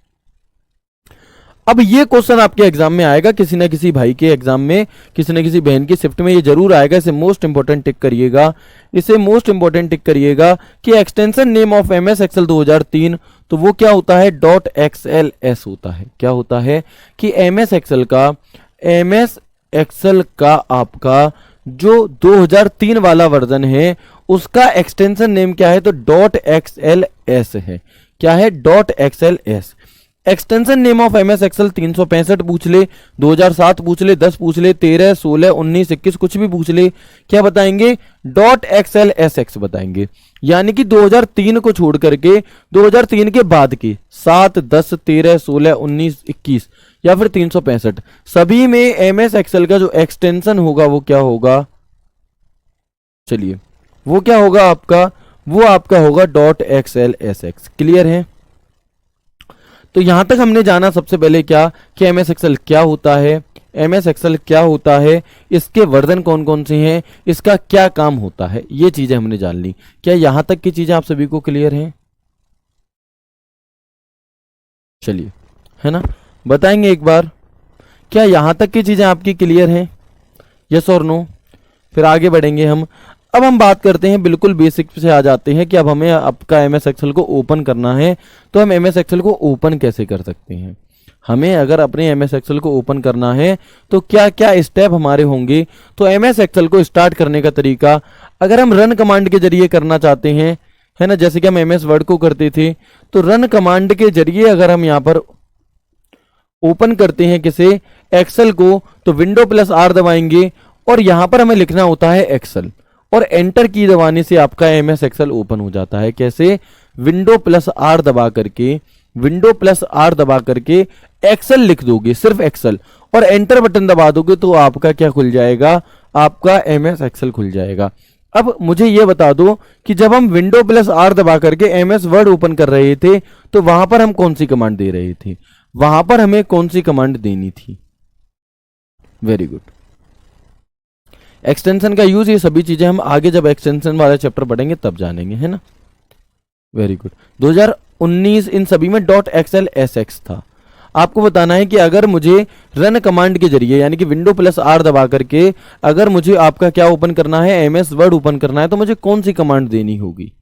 अब ये क्वेश्चन आपके एग्जाम में आएगा, किसी ना किसी भाई के एग्जाम में, किसी ना किसी बहन की शिफ्ट में ये जरूर आएगा। इसे मोस्ट इंपोर्टेंट टिक करिएगा कि extension name of MS Excel 2003, तो वो क्या होता है, .xls होता है। क्या होता है कि एमएस एक्सेल का आपका जो 2003 वाला वर्जन है उसका एक्सटेंशन नेम क्या है, तो .xls है। क्या है, .xls। Extension name of MS Excel 365 पूछ ले, 2007 पूछ ले, 10 पूछ ले, 13, 16, 19, 21 कुछ भी पूछ ले, क्या बताएंगे? डॉट एक्सएल एस एक्स बताएंगे। यानी कि 2003 को छोड़ करके 2003 के बाद के 7, 10, 13, 16, 19, 21 या फिर 365 सभी में एमएस एक्सेल का जो एक्सटेंशन होगा वो क्या होगा? चलिए वो क्या होगा आपका? वो आपका होगा dot XL S x. Clear है? तो यहां तक हमने जाना सबसे पहले क्या कि एमएस एक्सेल क्या होता है, एमएस एक्सेल क्या होता है, इसके वर्जन कौन कौन से हैं, इसका क्या काम होता है, ये चीजें हमने जान ली। क्या यहां तक की चीजें आप सभी को क्लियर हैं? चलिए, है ना, बताएंगे एक बार, क्या यहां तक की चीजें आपकी क्लियर हैं? यस और नो? फिर आगे बढ़ेंगे हम। अब हम बात करते हैं, बिल्कुल बेसिक से आ जाते हैं कि अब हमें आपका एमएस एक्सेल को ओपन करना है, तो हम एमएस एक्सेल को ओपन कैसे कर सकते हैं। हमें अगर अपने एमएस एक्सेल को ओपन करना है तो क्या क्या स्टेप हमारे होंगे। तो एमएस एक्सेल को स्टार्ट करने का तरीका, अगर हम रन कमांड के जरिए करना चाहते हैं, है ना, जैसे कि हम एमएस वर्ड को करते थे, तो रन कमांड के जरिए अगर हम यहाँ पर ओपन करते हैं किसे, एक्सेल को, तो विंडो प्लस आर दबाएंगे और यहां पर हमें लिखना होता है एक्सेल और एंटर की दबाने से आपका एमएस एक्सेल ओपन हो जाता है। कैसे? विंडो प्लस आर दबा करके, विंडो प्लस आर दबा करके एक्सेल लिख दोगे, सिर्फ एक्सेल, और एंटर बटन दबा दोगे तो आपका क्या खुल जाएगा? आपका एमएस एक्सेल खुल जाएगा। अब मुझे यह बता दो कि जब हम विंडो प्लस आर दबा करके एमएस वर्ड ओपन कर रहे थे तो वहां पर हम कौन सी कमांड दे रहे थे? वहां पर हमें कौन सी कमांड देनी थी? Very good. एक्सटेंशन का यूज, ये सभी चीजें हम आगे जब एक्सटेंशन वाला चैप्टर पढ़ेंगे तब जानेंगे, है ना। Very good. 2019 इन सभी में डॉट एक्सएल एस एक्स था। आपको बताना है कि अगर मुझे रन कमांड के जरिए यानी कि विंडो प्लस आर दबा करके अगर मुझे आपका क्या ओपन करना है, एमएस वर्ड ओपन करना है, तो मुझे कौन सी कमांड देनी होगी?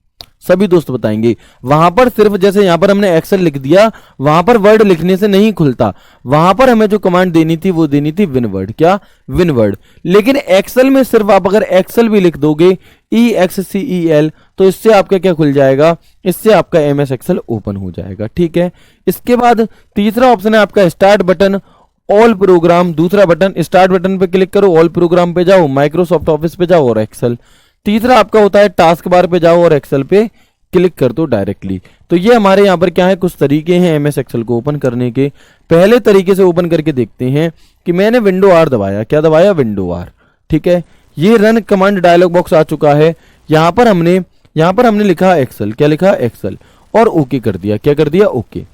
सभी दोस्त बताएंगे। वहां पर सिर्फ जैसे यहां पर हमने एक्सेल लिख दिया, वहां पर वर्ड लिखने से नहीं खुलता, वहां पर हमें जो कमांड देनी थी वो देनी थी विनवर्ड। क्या? विनवर्ड। लेकिन एक्सेल में सिर्फ आप अगर एक्सेल भी लिख दोगे EXCEL, तो इससे आपका क्या खुल जाएगा? इससे आपका एमएस एक्सेल ओपन हो जाएगा। ठीक है। इसके बाद तीसरा ऑप्शन है आपका स्टार्ट बटन, ऑल प्रोग्राम। दूसरा बटन, स्टार्ट बटन पे क्लिक करो, ऑल प्रोग्राम पे जाओ, माइक्रोसॉफ्ट ऑफिस पे जाओ और एक्सेल। तीसरा आपका होता है टास्क बार पे जाओ और एक्सेल पे क्लिक कर दो डायरेक्टली। तो ये हमारे यहाँ पर क्या है, कुछ तरीके हैं एमएस एक्सेल को ओपन करने के। पहले तरीके से ओपन करके देखते हैं कि मैंने विंडो आर दबाया, क्या दबाया? Window R. ठीक है। ये रन कमांड डायलॉग बॉक्स आ चुका है। यहाँ पर हमने लिखा एक्सेल, क्या लिखा? एक्सेल, और ओके कर दिया। क्या कर दिया? ओके।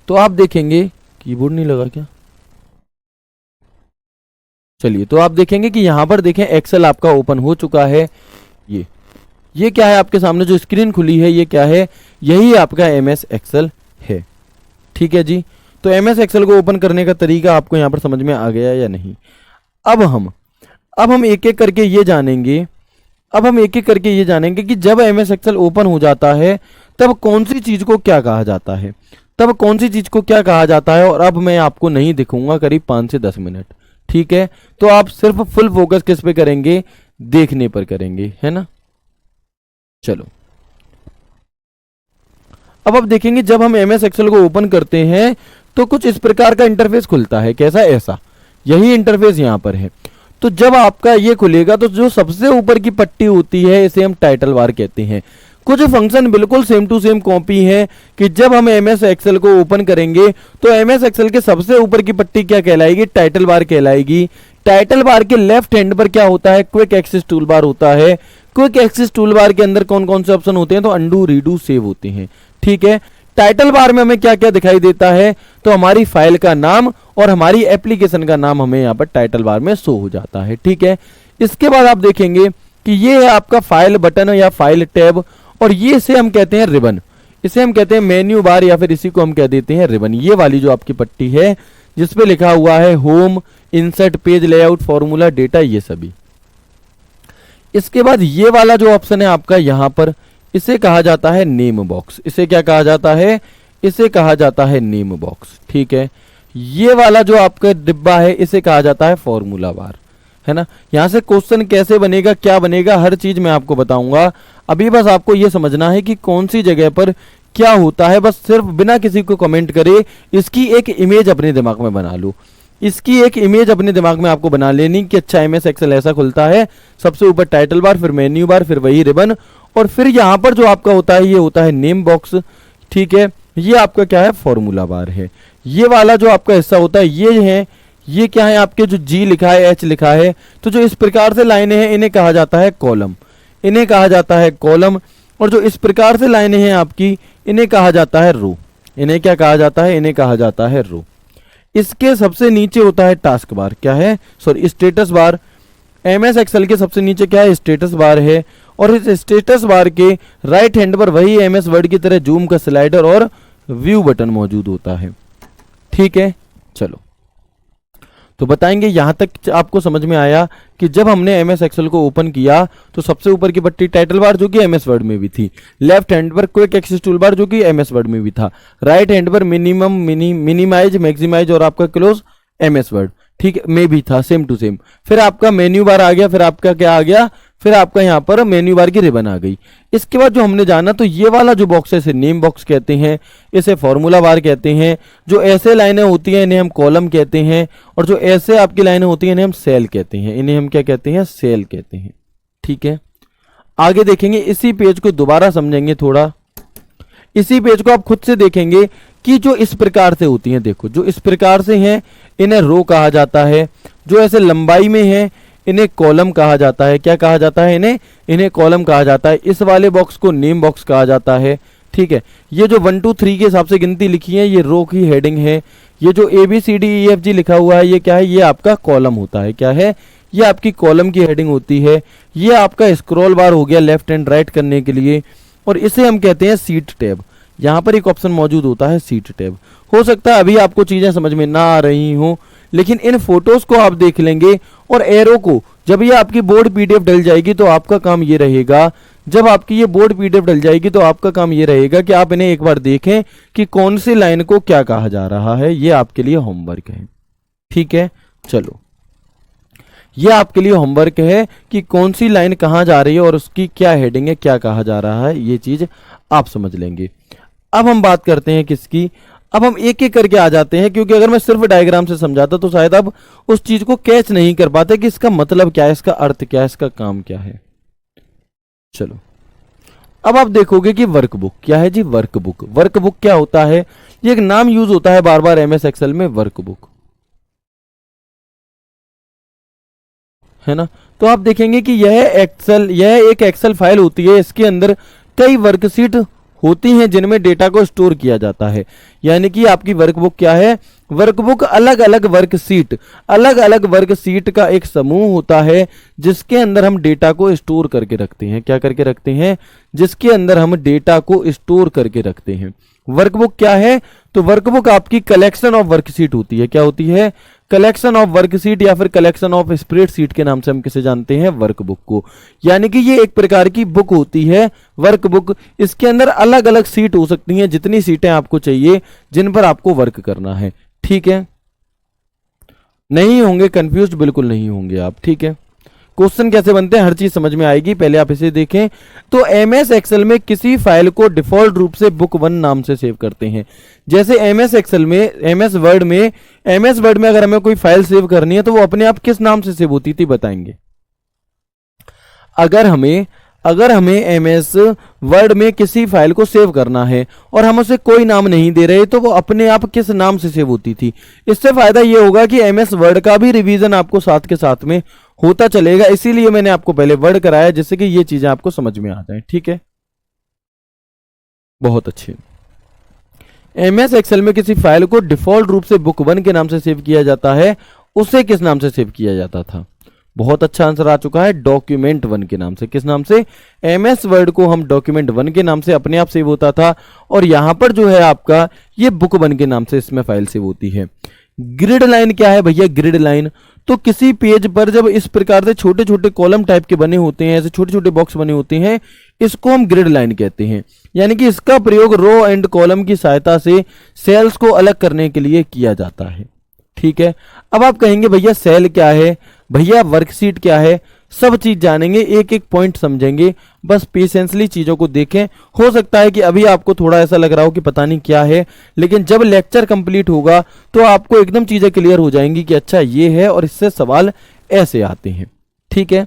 तो आप देखेंगे, कीबोर्ड नहीं लगा क्या? चलिए, तो आप देखेंगे कि यहां पर देखें एक्सेल आपका ओपन हो चुका है। ये क्या है आपके सामने जो स्क्रीन खुली है, ये क्या है? यही आपका एमएस एक्सेल है। ठीक है जी। तो एमएस एक्सेल को ओपन करने का तरीका आपको यहां पर समझ में आ गया या नहीं? अब हम एक एक करके ये जानेंगे, कि जब एमएस एक्सेल ओपन हो जाता है तब कौन सी चीज को क्या कहा जाता है, और अब मैं आपको नहीं दिखूंगा करीब 5 से 10 मिनट। ठीक है। तो आप सिर्फ फुल फोकस किस पे करेंगे? देखने पर करेंगे, है ना। चलो, अब आप देखेंगे जब हम एमएस एक्सेल को ओपन करते हैं तो कुछ इस प्रकार का इंटरफेस खुलता है। कैसा? ऐसा। यही इंटरफेस यहां पर है। तो जब आपका ये खुलेगा तो जो सबसे ऊपर की पट्टी होती है इसे हम टाइटल बार कहते हैं। कुछ फंक्शन बिल्कुल सेम टू सेम कॉपी है कि जब हम एमएस एक्सेल को ओपन करेंगे तो एमएस एक्सेल के सबसे ऊपर की पट्टी क्या कहलाएगी? टाइटल बार कहलाएगी। टाइटल बार के लेफ्ट हैंड पर क्या होता है? क्विक एक्सेस टूल बार होता है। क्विक एक्सेस टूल बार के अंदर कौन कौन से ऑप्शन होते हैं? तो अंडू, रीडू, सेव होते हैं। ठीक है। टाइटल बार में हमें क्या क्या दिखाई देता है? तो हमारी फाइल का नाम और हमारी एप्लीकेशन का नाम हमें यहाँ पर टाइटल बार में शो हो जाता है। ठीक है। इसके बाद आप देखेंगे कि ये है आपका फाइल बटन या फाइल टैब, और ये इसे हम कहते हैं रिबन, इसे हम कहते हैं मेन्यू बार, या फिर इसी को हम कह देते हैं रिबन। ये वाली जो आपकी पट्टी है जिसपे लिखा हुआ है home, insert, page layout, formula, data, ये सभी। इसके बाद ये वाला जो ऑप्शन है आपका यहां पर, इसे कहा जाता है नेम बॉक्स। इसे क्या कहा जाता है? इसे कहा जाता है नेम बॉक्स। ठीक है। ये वाला जो आपका डिब्बा है इसे कहा जाता है फॉर्मूला बार, है ना। यहां से क्वेश्चन कैसे बनेगा, क्या बनेगा, हर चीज मैं आपको बताऊंगा। अभी बस आपको यह समझना है कि कौन सी जगह पर क्या होता है, बस सिर्फ बिना किसी को कमेंट करे इसकी एक इमेज अपने दिमाग में बना लो। इसकी एक इमेज अपने दिमाग में आपको बना लेनी कि अच्छा एमएस एक्सेल ऐसा खुलता है, सबसे ऊपर टाइटल बार, फिर मेन्यू बार, फिर वही रिबन, और फिर यहाँ पर जो आपका होता है ये होता है नेम बॉक्स। ठीक है, ये आपका क्या है, फॉर्मूला बार है। ये वाला जो आपका हिस्सा होता है ये है, ये क्या है आपके जो जी लिखा है, एच लिखा है, तो जो इस प्रकार से लाइनें हैं इन्हें कहा जाता है कॉलम, इन्हें कहा जाता है कॉलम। और जो इस प्रकार से लाइनें हैं आपकी इन्हें कहा जाता है रो। इन्हें क्या कहा जाता है, इन्हें कहा जाता है रो। इसके सबसे नीचे होता है टास्क बार, क्या है, sorry status bar. MS Excel के सबसे नीचे क्या है, स्टेटस बार है। और इस स्टेटस बार के राइट हैंड पर वही एमएस वर्ड की तरह जूम का स्लाइडर और व्यू बटन मौजूद होता है। ठीक है, चलो तो बताएंगे यहां तक आपको समझ में आया कि जब हमने एमएस एक्सेल को ओपन किया तो सबसे ऊपर की पट्टी टाइटल बार जो कि एमएस वर्ड में भी थी, लेफ्ट हैंड पर क्विक एक्सेस टूल बार जो कि एमएस वर्ड में भी था, राइट हैंड पर मिनिमम मिनिमाइज मैक्सिमाइज और आपका क्लोज एमएस वर्ड ठीक है में भी था, सेम टू सेम। फिर आपका मेन्यू बार आ गया, फिर आपका क्या आ गया, फिर आपका यहाँ पर मेन्यू बार की रिबन आ गई। इसके बाद जो हमने जाना तो ये वाला जो बॉक्स है इसे नेम बॉक्स कहते हैं, इसे फॉर्मूला बार कहते हैं। जो ऐसे लाइनें होती हैं इन्हें हम कॉलम कहते हैं, और जो ऐसे आपकी लाइनें होती हैं इन्हें हम सेल कहते हैं, इन्हें हम क्या कहते हैं, सेल कहते हैं। ठीक है, आगे देखेंगे, इसी पेज को दोबारा समझेंगे थोड़ा। इसी पेज को आप खुद से देखेंगे कि जो इस प्रकार से होती हैं, देखो जो इस प्रकार से हैं इन्हें रो कहा जाता है, जो ऐसे लंबाई में है इन्हें कॉलम कहा जाता है। क्या कहा जाता है, इन्हें कॉलम कहा जाता है। इस वाले बॉक्स को नेम बॉक्स कहा जाता है। ठीक है, ये जो 1 2 3 के हिसाब से गिनती लिखी है ये रो की हेडिंग है। ये जो ABCDEFG लिखा हुआ है ये क्या है, ये आपका कॉलम होता है। क्या है, ये आपकी कॉलम की हेडिंग होती है। ये आपका स्क्रॉल बार हो गया लेफ्ट एंड राइट करने के लिए, और इसे हम कहते हैं सीट टैब। यहाँ पर एक ऑप्शन मौजूद होता है सीट टैब। हो सकता है अभी आपको चीजें समझ में ना आ रही हो, लेकिन इन फोटोज को आप देख लेंगे और एरो को जब ये आपकी बोर्ड पीडीएफ डल जाएगी तो आपका काम ये रहेगा, जब आपकी ये बोर्ड पीडीएफ डल जाएगी तो आपका काम ये रहेगा कि आप इन्हें एक बार देखें कि कौन सी लाइन को क्या कहा जा रहा है। ये आपके लिए होमवर्क है। ठीक है, चलो ये आपके लिए होमवर्क है कि कौन सी लाइन कहाँ जा रही है और उसकी क्या हेडिंग है, क्या कहा जा रहा है, ये चीज आप समझ लेंगे। अब हम बात करते हैं किसकी, अब हम एक एक करके आ जाते हैं, क्योंकि अगर मैं सिर्फ डायग्राम से समझाता तो शायद आप उस चीज को कैच नहीं कर पाते कि इसका मतलब क्या है, इसका अर्थ क्या है, इसका काम क्या है। चलो अब आप देखोगे कि वर्कबुक क्या है जी, वर्कबुक। वर्कबुक क्या होता है, ये एक नाम यूज होता है बार बार एमएस एक्सेल में, वर्कबुक है ना। तो आप देखेंगे कि यह एक एक्सेल फाइल होती है, इसके अंदर कई वर्कशीट होती हैं जिनमें डेटा को स्टोर किया जाता है। यानी कि आपकी वर्कबुक क्या है, वर्कबुक अलग अलग वर्कशीट का एक समूह होता है जिसके अंदर हम डेटा को स्टोर करके रखते हैं। क्या करके रखते हैं, जिसके अंदर हम डेटा को स्टोर करके रखते हैं। वर्कबुक क्या है, तो वर्कबुक आपकी कलेक्शन ऑफ वर्कशीट होती है। क्या होती है, कलेक्शन ऑफ वर्कशीट या फिर कलेक्शन ऑफ स्प्रेडशीट के नाम से हम किसे जानते हैं, वर्कबुक को। यानी कि ये एक प्रकार की बुक होती है वर्कबुक। इसके अंदर अलग अलग सीट हो सकती हैं, जितनी सीटें आपको चाहिए जिन पर आपको वर्क करना है। ठीक है, नहीं होंगे कंफ्यूज्ड, बिल्कुल नहीं होंगे आप। ठीक है, क्वेश्चन कैसे बनते हैं हर चीज समझ में आएगी, पहले आप इसे देखें। तो एमएस एक्सेल में किसी फाइल को डिफॉल्ट रूप से बुक 1 नाम से सेव करते हैं। जैसे एमएस एक्सेल में, एमएस वर्ड में अगर हमें कोई फाइल सेव करनी है तो वो अपने आप किस नाम से सेव होती थी, बताएंगे। अगर हमें एमएस वर्ड में किसी फाइल को सेव करना है और हम उसे कोई नाम नहीं दे रहे तो वो अपने आप किस नाम से सेव होती थी। इससे फायदा ये होगा कि एमएस वर्ड का भी रिवीजन आपको साथ के साथ में होता चलेगा, इसीलिए मैंने आपको पहले वर्ड कराया जिससे कि ये चीजें आपको समझ में आ जाए। ठीक है, बहुत अच्छे। एमएस एक्सेल में किसी फाइल को डिफॉल्ट रूप से बुक 1 के नाम से सेव किया जाता है, उसे किस नाम से सेव किया जाता था। बहुत अच्छा आंसर आ चुका है, डॉक्यूमेंट 1 के नाम से। किस नाम से, एमएस वर्ड को हम डॉक्यूमेंट 1 के नाम से अपने आप सेव होता था, और यहां पर जो है आपका ये बुक 1 के नाम से इसमें फाइल सेव होती है। ग्रिड लाइन क्या है भैया, ग्रिड लाइन तो किसी पेज पर जब इस प्रकार से छोटे छोटे कॉलम टाइप के बने होते हैं, ऐसे छोटे छोटे बॉक्स बने होते हैं, इसको हम ग्रिड लाइन कहते हैं। यानी कि इसका प्रयोग रो एंड कॉलम की सहायता से सेल्स को अलग करने के लिए किया जाता है। ठीक है, अब आप कहेंगे भैया सेल क्या है, भैया वर्कशीट क्या है। सब चीज जानेंगे, एक एक पॉइंट समझेंगे। बस पेशेंसली चीजों को देखें। हो सकता है कि अभी आपको थोड़ा ऐसा लग रहा हो कि पता नहीं क्या है, लेकिन जब लेक्चर कंप्लीट होगा तो आपको एकदम चीजें क्लियर हो जाएंगी कि अच्छा ये है और इससे सवाल ऐसे आते हैं। ठीक है,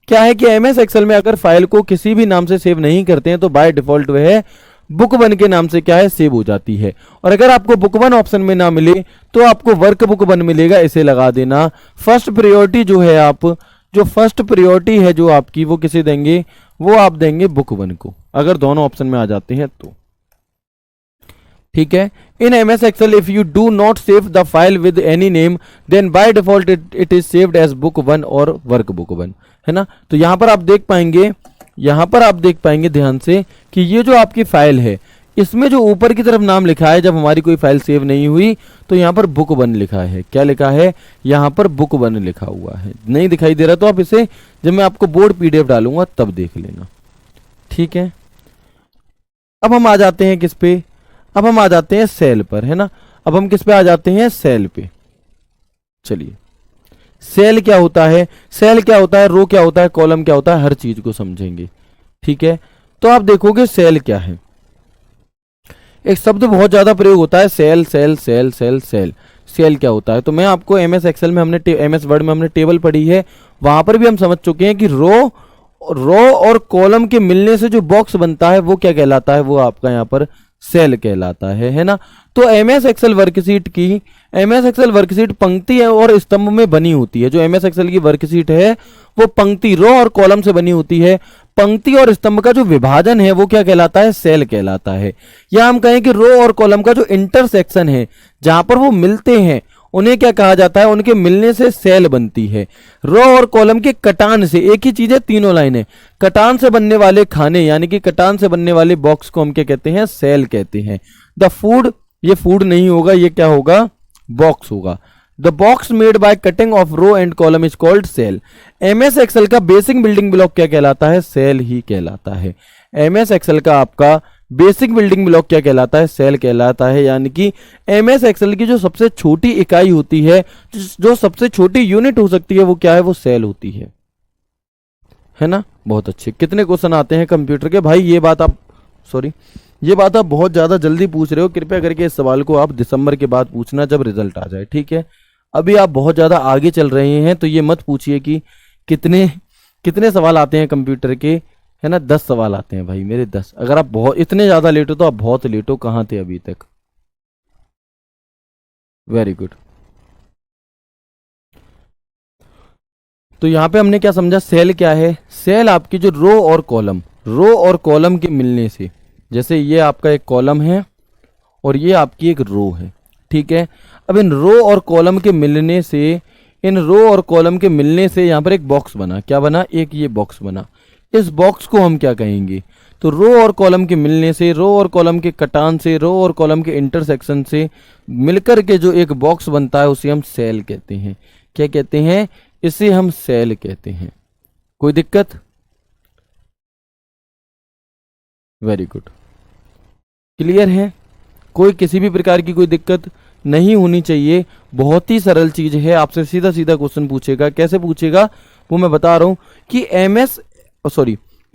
क्या है कि एमएस एक्सेल में अगर फाइल को किसी भी नाम से सेव नहीं करते हैं तो बाय डिफॉल्ट वह बुक वन के नाम से क्या है, सेव हो जाती है। और अगर आपको बुक वन ऑप्शन में ना मिले तो आपको वर्क बुक वन मिलेगा, इसे लगा देना। फर्स्ट प्रायोरिटी जो है, आप जो फर्स्ट प्रायोरिटी है जो आपकी, वो किसे देंगे, वो आप देंगे बुक वन को, अगर दोनों ऑप्शन में आ जाते हैं तो। ठीक है, in MS Excel if you do not save the file with any name then by default it is saved as book one और वर्क बुक वन, है ना। तो यहां पर आप देख पाएंगे, यहां पर आप देख पाएंगे ध्यान से कि ये जो आपकी फाइल है, इसमें जो ऊपर की तरफ नाम लिखा है, जब हमारी कोई फाइल सेव नहीं हुई तो यहां पर बुक वन लिखा है। क्या लिखा है, यहां पर बुक वन लिखा हुआ है। नहीं दिखाई दे रहा तो आप इसे, जब मैं आपको बोर्ड पीडीएफ डालूंगा तब देख लेना। ठीक है, अब हम आ जाते हैं किस पे, अब हम आ जाते हैं सेल पर, है ना। अब हम किस पे आ जाते हैं, सेल पे। चलिए, सेल क्या होता है, सेल क्या होता है, रो क्या होता है, कॉलम क्या होता है, हर चीज को समझेंगे। ठीक है, तो आप देखोगे सेल क्या है। एक शब्द बहुत ज्यादा प्रयोग होता है, cell cell cell cell cell. Cell क्या होता है, तो मैं आपको एमएस एक्सेल में हमने, एमएस वर्ड में हमने टेबल पढ़ी है, वहां पर भी हम समझ चुके हैं कि रो और कॉलम के मिलने से जो बॉक्स बनता है वो क्या कहलाता है, वो आपका यहाँ पर सेल कहलाता है ना। तो एमएस एक्सेल वर्कशीट की, एमएस एक्सेल वर्कशीट पंक्ति और स्तंभ में बनी होती है। जो एमएस एक्सेल की वर्कशीट है वो पंक्ति, रो और कॉलम से बनी होती है। पंक्ति और स्तंभ का जो विभाजन है वो क्या कहलाता है, सेल कहलाता है। या हम कहें कि रो और कॉलम का जो इंटरसेक्शन है, जहां पर वो मिलते हैं, उन्हें क्या कहा जाता है, उनके मिलने से सेल बनती है। रो और कॉलम के कटान से, एक ही चीज है, तीनों लाइनें, कटान से बनने वाले खाने यानी कि कटान से बनने वाले बॉक्स को हम क्या कहते हैं, सेल कहते हैं। द फूड, ये फूड नहीं होगा, ये क्या होगा, बॉक्स होगा। The box made by cutting of row and column is called cell. MS Excel का बेसिक बिल्डिंग ब्लॉक क्या कहलाता है, सेल ही कहलाता है। एमएस एक्सेल का आपका बेसिक बिल्डिंग ब्लॉक क्या कहलाता है, सेल कहलाता है। यानी कि एमएस एक्सेल की जो सबसे छोटी इकाई होती है, जो सबसे छोटी यूनिट हो सकती है, वो क्या है, वो सेल होती है ना। बहुत अच्छे, कितने क्वेश्चन आते हैं कंप्यूटर के भाई, ये बात आप, सॉरी, ये बात आप बहुत ज्यादा जल्दी पूछ रहे हो। कृपया करके इस सवाल को आप दिसंबर के बाद पूछना, जब रिजल्ट आ जाए। ठीक है, अभी आप बहुत ज्यादा आगे चल रहे हैं तो ये मत पूछिए कि कितने कितने सवाल आते हैं कंप्यूटर के, है ना। 10 सवाल आते हैं भाई मेरे, 10। अगर आप बहुत इतने ज्यादा लेट हो तो आप बहुत लेट हो, कहां थे अभी तक। Very good. तो यहां पे हमने क्या समझा, सेल क्या है, सेल आपकी जो रो और कॉलम, रो और कॉलम के मिलने से, जैसे ये आपका एक कॉलम है और ये आपकी एक रो है। ठीक है, अब इन रो और कॉलम के मिलने से, इन रो और कॉलम के मिलने से यहां पर एक बॉक्स बना। क्या बना, एक ये बॉक्स बना। इस बॉक्स को हम क्या कहेंगे, तो रो और कॉलम के मिलने से, रो और कॉलम के कटान से, रो और कॉलम के इंटरसेक्शन से मिलकर के जो एक बॉक्स बनता है उसे हम सेल कहते हैं। क्या कहते हैं, इसे हम सेल कहते हैं। कोई दिक्कत, वेरी गुड, क्लियर है। कोई किसी भी प्रकार की कोई दिक्कत नहीं होनी चाहिए। बहुत ही सरल चीज है, आपसे सीधा सीधा क्वेश्चन पूछेगा। कैसे पूछेगा वो मैं बता रहा हूं कि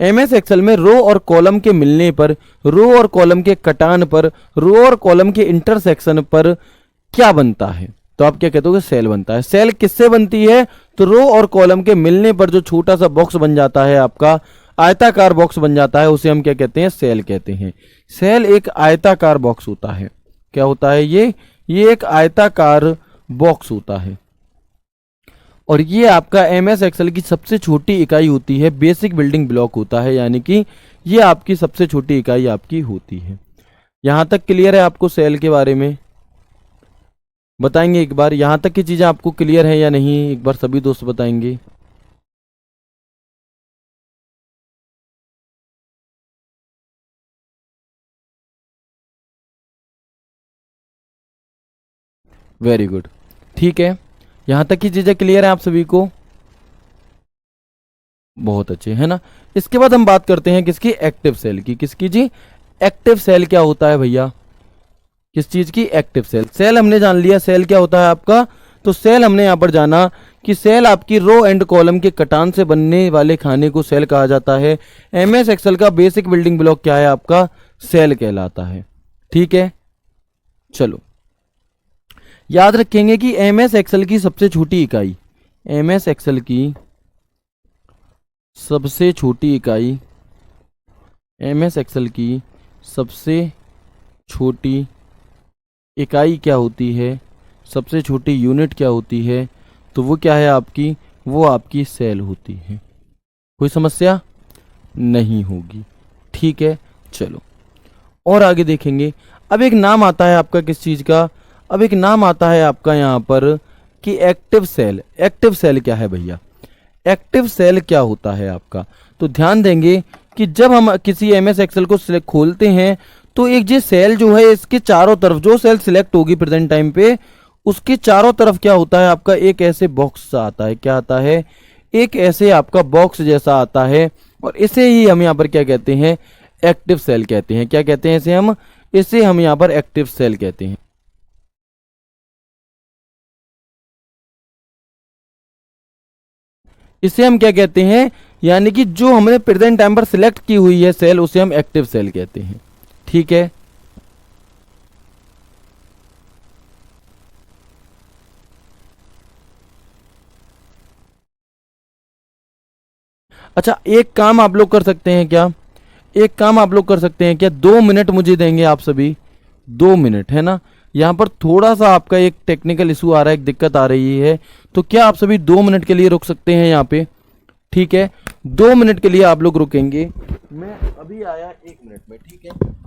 एमएस एक्सेल में रो और कॉलम के मिलने पर, रो और कॉलम के कटान पर, रो और कॉलम के इंटरसेक्शन पर क्या बनता है, तो आप क्या कहते हो, सेल बनता है। सेल किससे बनती है, तो रो और कॉलम के मिलने पर जो छोटा सा बॉक्स बन जाता है, आपका आयताकार बॉक्स बन जाता है, उसे हम क्या कहते हैं, सेल कहते हैं। सेल एक आयताकार बॉक्स होता है। क्या होता है ये एक आयताकार बॉक्स होता है। और ये आपका एमएस एक्सेल की सबसे छोटी इकाई होती है, बेसिक बिल्डिंग ब्लॉक होता है। यानी कि ये आपकी सबसे छोटी इकाई आपकी होती है। यहां तक क्लियर है आपको सेल के बारे में, बताएंगे एक बार, यहां तक की चीजें आपको क्लियर है या नहीं, एक बार सभी दोस्त बताएंगे। वेरी गुड, ठीक है, यहां तक की चीजें क्लियर है आप सभी को, बहुत अच्छे, है ना। इसके बाद हम बात करते हैं किसकी, एक्टिव सेल की। किसकी जी, एक्टिव सेल क्या होता है भैया, किस चीज की, एक्टिव सेल। सेल हमने जान लिया, सेल क्या होता है आपका, तो सेल हमने यहां पर जाना कि सेल आपकी रो एंड कॉलम के कटान से बनने वाले खाने को सेल कहा जाता है। एमएस एक्सेल का बेसिक बिल्डिंग ब्लॉक क्या है? आपका सेल कहलाता है। ठीक है, चलो याद रखेंगे कि एमएस एक्सेल की सबसे छोटी इकाई, एमएस एक्सेल की सबसे छोटी इकाई, एमएस एक्सेल की सबसे छोटी इकाई क्या होती है, सबसे छोटी यूनिट क्या होती है? तो वो क्या है आपकी? वो आपकी सेल होती है। कोई समस्या नहीं होगी। ठीक है, चलो और आगे देखेंगे। अब एक नाम आता है आपका किस चीज का? अब एक नाम आता है आपका यहां पर कि एक्टिव सेल। एक्टिव सेल क्या है भैया? एक्टिव सेल क्या होता है आपका? तो ध्यान देंगे कि जब हम किसी एमएस एक्सेल को खोलते हैं तो एक ये सेल जो है इसके चारों तरफ, जो सेल सिलेक्ट होगी प्रेजेंट टाइम पे, उसके चारों तरफ क्या होता है आपका? एक ऐसे बॉक्स सा आता है। क्या आता है? एक ऐसे आपका बॉक्स जैसा आता है, और इसे ही हम यहाँ पर क्या कहते हैं? एक्टिव सेल कहते हैं। क्या कहते हैं इसे? इसे हम यहाँ पर एक्टिव सेल कहते हैं। इसे हम क्या कहते हैं? यानी कि जो हमने प्रेजेंट टाइम पर सिलेक्ट की हुई है सेल, उसे हम एक्टिव सेल कहते हैं। ठीक है, अच्छा एक काम आप लोग कर सकते हैं क्या? एक काम आप लोग कर सकते हैं क्या? 2 मिनट मुझे देंगे आप सभी, 2 मिनट, है ना? यहाँ पर थोड़ा सा आपका एक टेक्निकल इशू आ रहा है, एक दिक्कत आ रही है, तो क्या आप सभी 2 मिनट के लिए रुक सकते हैं यहाँ पे? ठीक है, 2 मिनट के लिए आप लोग रुकेंगे। मैं अभी आया 1 मिनट में। ठीक है,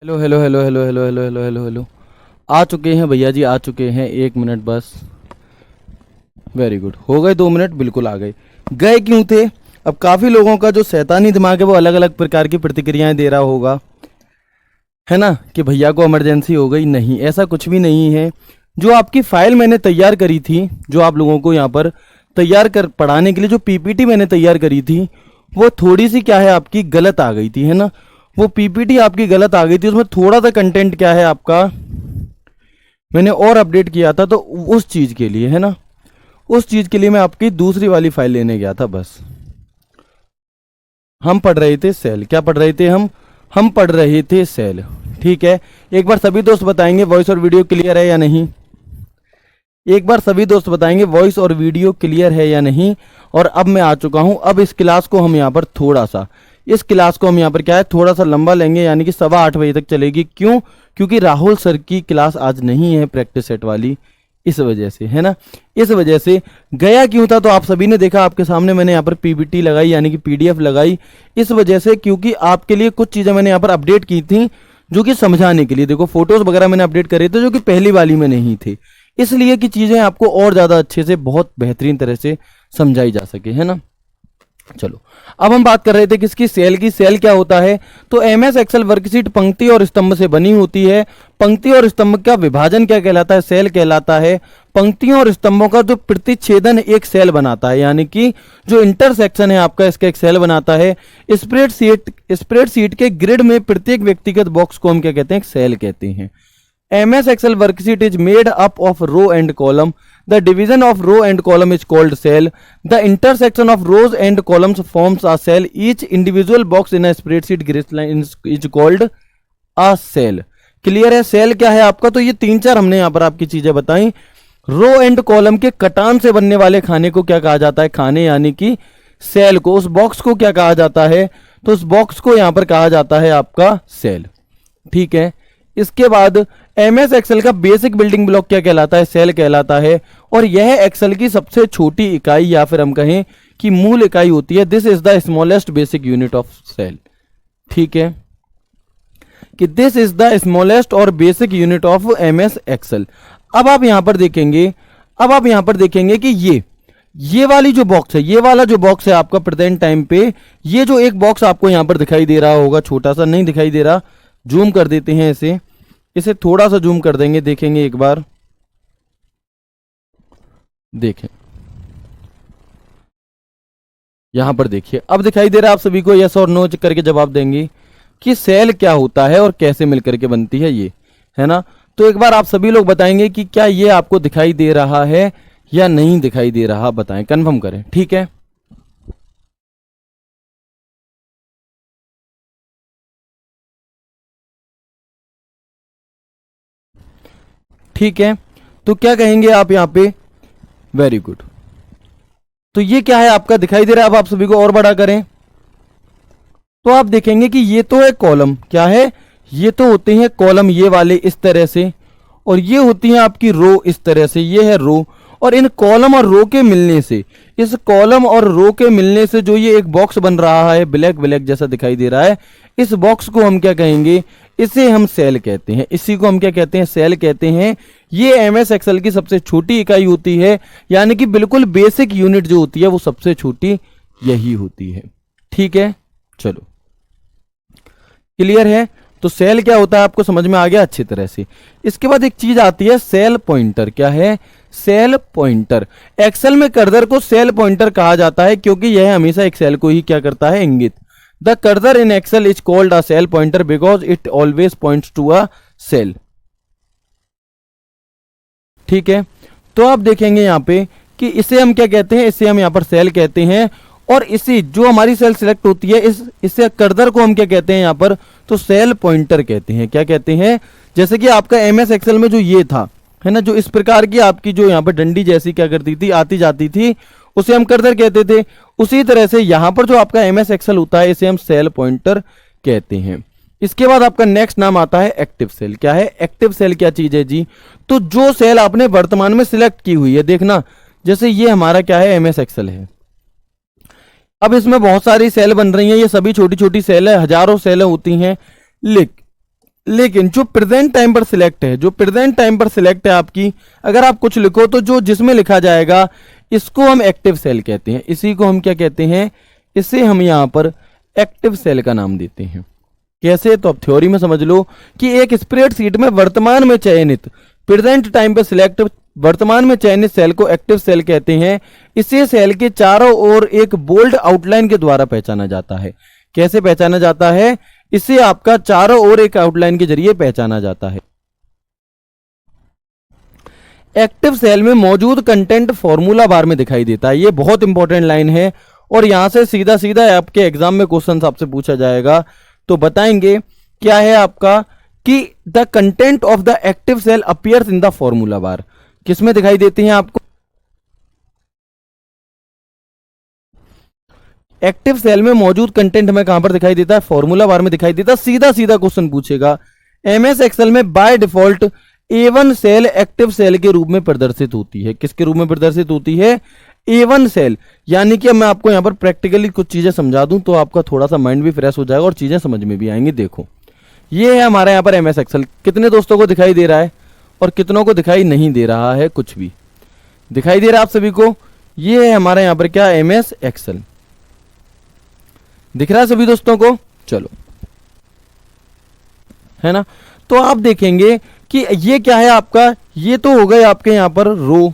hello hello hello hello hello hello hello hello hello. आ चुके हैं भैया जी, आ चुके हैं। 1 मिनट बस। वेरी गुड, हो गए 2 मिनट, बिल्कुल आ गए। गए क्यों थे? अब काफी लोगों का जो शैतानी दिमाग है वो अलग अलग प्रकार की प्रतिक्रियाएं दे रहा होगा, है ना, कि भैया को इमरजेंसी हो गई। नहीं, ऐसा कुछ भी नहीं है। जो आपकी फाइल मैंने तैयार करी थी, जो आप लोगों को यहाँ पर तैयार कर पढ़ाने के लिए जो पीपीटी मैंने तैयार करी थी, वो थोड़ी सी क्या है आपकी गलत आ गई थी, है ना। वो पीपीटी आपकी गलत आ गई थी, उसमें थोड़ा सा कंटेंट क्या है आपका मैंने और अपडेट किया था, तो उस चीज के लिए, है ना, उस चीज के लिए मैं आपकी दूसरी वाली फाइल लेने गया था बस। हम पढ़ रहे थे सेल, क्या पढ़ रहे थे हम पढ़ रहे थे सेल। ठीक है, एक बार सभी दोस्त बताएंगे वॉइस और वीडियो क्लियर है या नहीं। एक बार सभी दोस्त बताएंगे वॉइस और वीडियो क्लियर है या नहीं। और अब मैं आ चुका हूं। अब इस क्लास को हम यहाँ पर थोड़ा सा, इस क्लास को हम यहाँ पर क्या है थोड़ा सा लंबा लेंगे, यानी कि 8:15 बजे तक चलेगी। क्यों? क्योंकि राहुल सर की क्लास आज नहीं है प्रैक्टिस सेट वाली, इस वजह से, है ना। इस वजह से गया क्यों था, तो आप सभी ने देखा, आपके सामने मैंने यहाँ पर पीपीटी लगाई, यानी कि पीडीएफ लगाई, इस वजह से क्योंकि आपके लिए कुछ चीजें मैंने यहाँ पर अपडेट की थी, जो कि समझाने के लिए। देखो फोटोज वगैरह मैंने अपडेट करे थे जो कि पहली वाली में नहीं थे, इसलिए कि चीजें आपको और ज्यादा अच्छे से बहुत बेहतरीन तरह से समझाई जा सके, है ना। चलो, अब हम बात कर रहे थे किसकी, सेल की। सेल क्या होता है, तो एमएस एक्सेल वर्कशीट पंक्ति और स्तंभ से बनी होती है। पंक्ति और स्तंभ का विभाजन क्या कहलाता है, सेल कहलाता है। पंक्तियों और स्तंभों का जो प्रतिच्छेदन एक सेल बनाता है, यानी कि जो इंटरसेक्शन है आपका, इसका एक सेल बनाता है। स्प्रेडशीट के ग्रिड में प्रत्येक व्यक्तिगत बॉक्स को हम क्या कहते हैं, एक सेल कहते हैं। MS Excel worksheet is made up of row and column. The division of row and column is called cell. The intersection of rows and columns forms a cell. Each individual box in a spreadsheet grid line is called a cell. Clear है? Cell क्या है आपका, तो ये 3-4 हमने यहाँ पर आपकी चीजें बताई। रो एंड कॉलम के कटान से बनने वाले खाने को क्या कहा जाता है, खाने, यानी कि सेल को। उस बॉक्स को क्या कहा जाता है, तो उस बॉक्स को यहां पर कहा जाता है आपका सेल। ठीक है, इसके बाद एमएस एक्सेल का बेसिक बिल्डिंग ब्लॉक क्या कहलाता है, सेल कहलाता है। और यह एक्सेल की सबसे छोटी इकाई, या फिर हम कहें कि मूल इकाई होती है। This is the smallest basic unit of cell. ठीक है, कि दिस इज द स्मॉलेस्ट और basic unit of MS Excel. अब आप यहां पर देखेंगे कि ये वाली जो बॉक्स है, ये वाला जो बॉक्स है आपका प्रेजेंट टाइम पे, ये जो एक बॉक्स आपको यहां पर दिखाई दे रहा होगा, छोटा सा, नहीं दिखाई दे रहा, जूम कर देते हैं इसे थोड़ा सा जूम कर देंगे, देखेंगे एक बार, देखें यहां पर देखिए, अब दिखाई दे रहा है आप सभी को। यस और नो करके जवाब देंगे कि सेल क्या होता है और कैसे मिलकर के बनती है, ये है ना। तो एक बार आप सभी लोग बताएंगे कि क्या ये आपको दिखाई दे रहा है या नहीं दिखाई दे रहा, बताएं, कंफर्म करें। ठीक है, ठीक है, तो क्या कहेंगे आप यहां पे, वेरी गुड। तो ये क्या है आपका, दिखाई दे रहा है। अब आप सभी को और बड़ा करें तो आप देखेंगे कि ये तो है कॉलम, क्या है, ये तो होते हैं कॉलम, ये वाले इस तरह से, और ये होती है आपकी रो इस तरह से, ये है रो। और इन कॉलम और रो के मिलने से, इस कॉलम और रो के मिलने से जो ये एक बॉक्स बन रहा है, ब्लैक ब्लैक जैसा दिखाई दे रहा है, इस बॉक्स को हम क्या कहेंगे, इसे हम सेल कहते हैं। इसी को हम क्या कहते हैं, सेल कहते हैं। ये एमएस एक्सेल की सबसे छोटी इकाई होती है, यानी कि बिल्कुल बेसिक यूनिट जो होती है वो सबसे छोटी यही होती है। ठीक है, चलो क्लियर है। तो सेल क्या होता है आपको समझ में आ गया अच्छी तरह से। इसके बाद एक चीज आती है सेल पॉइंटर। क्या है, सेल पॉइंटर। एक्सेल में कर्सर को सेल पॉइंटर कहा जाता है क्योंकि यह हमेशा एक सेल को ही क्या करता है, इंगित। The cursor in Excel is called a cell pointer because it always points to a cell. ठीक है, तो आप देखेंगे यहां पे कि इसे हम क्या कहते हैं, इसे हम यहां पर सेल कहते हैं। और इसी जो हमारी सेल सिलेक्ट होती है, इससे कर्सर को हम क्या कहते हैं यहां पर, तो सेल पॉइंटर कहते हैं। क्या कहते हैं, जैसे कि आपका एमएस एक्सेल में जो ये था, है ना, जो इस प्रकार की आपकी जो यहां पर डंडी जैसी क्या करती थी, आती जाती थी, उसे हम कर्सर कहते थे। उसी तरह से यहां पर जो आपका एमएस एक्सेल होता है, इसे हम सेल पॉइंटर कहते हैं। इसके बाद आपका नेक्स्ट नाम आता है एक्टिव सेल। क्या है, एक्टिव सेल क्या चीज है जी, तो जो सेल आपने वर्तमान में सिलेक्ट की हुई है, देखना जैसे ये हमारा क्या है, एमएस एक्सेल है। अब इसमें बहुत सारी सेल बन रही हैं, ये सभी छोटी छोटी सेल है, हजारों सेल होती हैं। लेकिन जो प्रेजेंट टाइम पर सिलेक्ट है, जो प्रेजेंट टाइम पर सिलेक्ट है आपकी, अगर आप कुछ लिखो तो जो जिसमें लिखा जाएगा इसको हम एक्टिव सेल कहते हैं। इसी को हम क्या कहते हैं, इसे हम यहां पर एक्टिव सेल का नाम देते हैं। कैसे, तो अब थ्योरी में समझ लो कि एक स्प्रेडशीट में वर्तमान में चयनित, प्रेजेंट टाइम पे सिलेक्ट, वर्तमान में चयनित सेल को एक्टिव सेल कहते हैं। इसे सेल के चारों ओर एक बोल्ड आउटलाइन के द्वारा पहचाना जाता है। कैसे पहचाना जाता है, इसे आपका चारों ओर एक आउटलाइन के जरिए पहचाना जाता है। एक्टिव सेल में मौजूद कंटेंट फॉर्मूला बार में दिखाई देता है। ये बहुत इंपॉर्टेंट लाइन है और यहां से सीधा सीधा आपके एग्जाम में क्वेश्चन आपसे पूछा जाएगा। तो बताएंगे क्या है आपका कि the content of the active cell appears in the formula bar. किसमें दिखाई देती हैं आपको, एक्टिव सेल में मौजूद कंटेंट में कहां पर दिखाई देता है, फॉर्मूला बार में दिखाई देता है। सीधा सीधा क्वेश्चन पूछेगा। एमएस एक्सेल में by default A1 cell active cell के रूप में प्रदर्शित होती है। किसके रूप में प्रदर्शित होती है, A1 सेल। यानी कि मैं आपको यहां पर प्रैक्टिकली कुछ चीजें समझा दूं तो आपका थोड़ा सा माइंड भी फ्रेश हो जाएगा और चीजें समझ में भी आएंगी। देखो, ये है हमारे यहां पर एमएस एक्सेल। कितने दोस्तों को दिखाई दे रहा है और कितनों को दिखाई नहीं दे रहा है, कुछ भी दिखाई दे रहा है आप सभी को। ये है हमारे यहां पर क्या, एमएस एक्सेल। दिख रहा है सभी दोस्तों को, चलो, है ना। तो आप देखेंगे कि ये क्या है आपका, ये तो हो गए आपके यहां पर रो।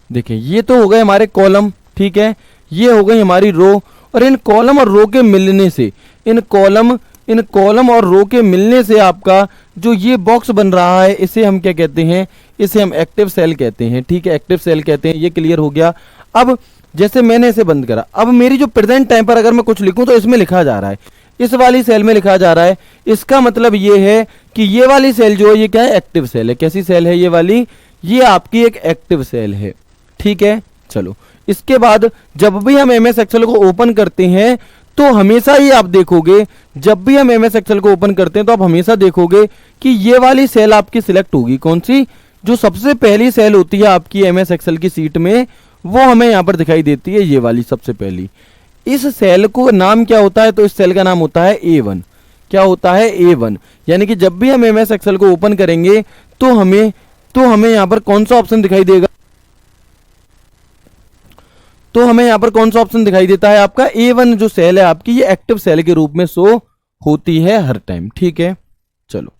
देखिए, ये तो हो गए हमारे कॉलम, ठीक है, ये हो गई हमारी रो। और इन कॉलम और रो के मिलने से, इन कॉलम और रो के मिलने से आपका जो ये बॉक्स बन रहा है, इसे हम क्या कहते हैं, इसे हम एक्टिव सेल कहते हैं। ठीक है, एक्टिव सेल कहते हैं। ये क्लियर हो गया। अब जैसे मैंने इसे बंद करा, अब मेरी जो प्रेजेंट टाइम पर अगर मैं कुछ लिखूं तो इसमें लिखा जा रहा है, इस वाली सेल में लिखा जा रहा है। इसका मतलब ये है कि ये वाली सेल जो है ये क्या है, एक्टिव सेल है। कैसी सेल है ये वाली, ये आपकी एक एक्टिव सेल है। ठीक है, चलो, इसके बाद जब भी हम एमएस एक्सेल को ओपन करते हैं तो हमेशा ही आप देखोगे, जब भी हम एमएस एक्सेल को ओपन करते हैं तो आप हमेशा देखोगे कि ये वाली सेल आपकी सिलेक्ट होगी। कौन सी, जो सबसे पहली सेल होती है आपकी एमएस एक्सेल की सीट में, वो हमें यहां पर दिखाई देती है, ये वाली सबसे पहली। इस सेल को नाम क्या होता है, तो इस सेल का नाम होता है A1। क्या होता है, A1। यानी कि जब भी हम एमएस एक्सेल को ओपन करेंगे तो हमें यहां पर कौन सा ऑप्शन दिखाई देगा, तो हमें यहां पर कौन सा ऑप्शन दिखाई देता है, आपका A1 जो सेल है आपकी, ये एक्टिव सेल के रूप में शो होती है हर टाइम। ठीक है, चलो,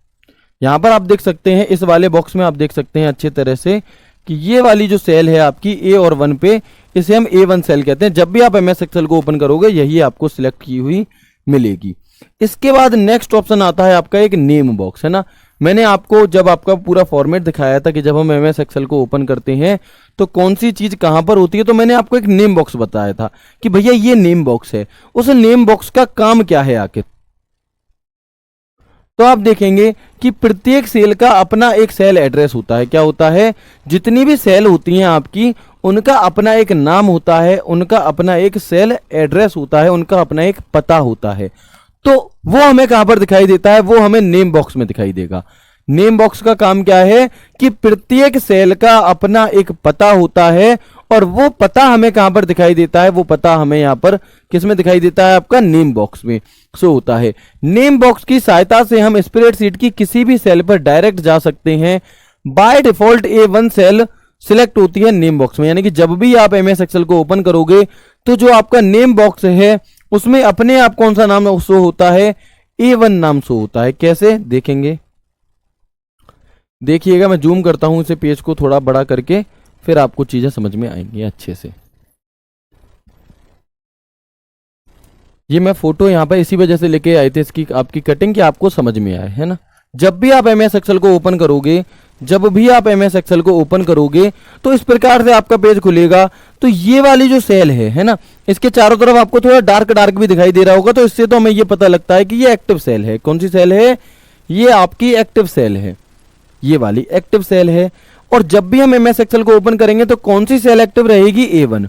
यहां पर आप देख सकते हैं, इस वाले बॉक्स में आप देख सकते हैं अच्छे तरह से कि ये वाली जो सेल है आपकी A और 1 पे, इसे हम A1 सेल कहते हैं। जब भी आप एमएस एक्सेल को ओपन करोगे यही आपको सिलेक्ट की हुई मिलेगी। इसके बाद नेक्स्ट ऑप्शन आता है आपका एक नेम बॉक्स, है ना। मैंने आपको जब आपका पूरा फॉर्मेट दिखाया था कि जब हम एमएस एक्सेल को ओपन करते हैं तो कौन सी चीज कहां पर होती है, तो मैंने आपको एक नेम बॉक्स बताया था कि भैया ये नेम बॉक्स है। उस नेम बॉक्स का काम क्या है आखिर, तो आप देखेंगे कि प्रत्येक सेल का अपना एक सेल एड्रेस होता है। क्या होता है, जितनी भी सेल होती हैं आपकी, उनका अपना एक नाम होता है, उनका अपना एक सेल एड्रेस होता है, उनका अपना एक पता होता है। तो वो हमें कहां पर दिखाई देता है, वो हमें नेम बॉक्स में दिखाई देगा। नेम बॉक्स का काम क्या है कि प्रत्येक सेल का अपना एक पता होता है और वो पता हमें कहां पर दिखाई देता है, वो पता हमें यहां पर किस में दिखाई देता है, आपका नेम बॉक्स में शो होता है। नेम बॉक्स की सहायता से हम स्प्रेडशीट की किसी भी सेल पर डायरेक्ट जा सकते हैं। Bye default A1 cell select होती है नेम बॉक्स में। यानी कि जब भी आप एमएस एक्सेल को ओपन करोगे तो जो आपका नेम बॉक्स है उसमें अपने आप कौन सा नाम शो होता है, A1 नाम शो होता है। कैसे देखेंगे, देखिएगा, मैं जूम करता हूं इसे पेज को थोड़ा बड़ा करके, फिर आपको चीजें समझ में आएंगी अच्छे से। ये मैं फोटो यहां पर इसी वजह से लेके आए थे इसकी आपकी कटिंग कि आपको समझ में आए, है ना। जब भी आप एमएस एक्सेल को ओपन करोगे, जब भी आप एमएस एक्सेल को ओपन करोगे तो इस प्रकार से आपका पेज खुलेगा। तो ये वाली जो सेल है ना, इसके चारों तरफ आपको थोड़ा डार्क डार्क भी दिखाई दे रहा होगा, तो इससे तो हमें ये पता लगता है कि ये एक्टिव सेल है। कौन सी सेल है, ये आपकी एक्टिव सेल है, ये वाली एक्टिव सेल है। और जब भी हम एमएस एक्सेल को ओपन करेंगे तो कौन सी सेल एक्टिव रहेगी, A1।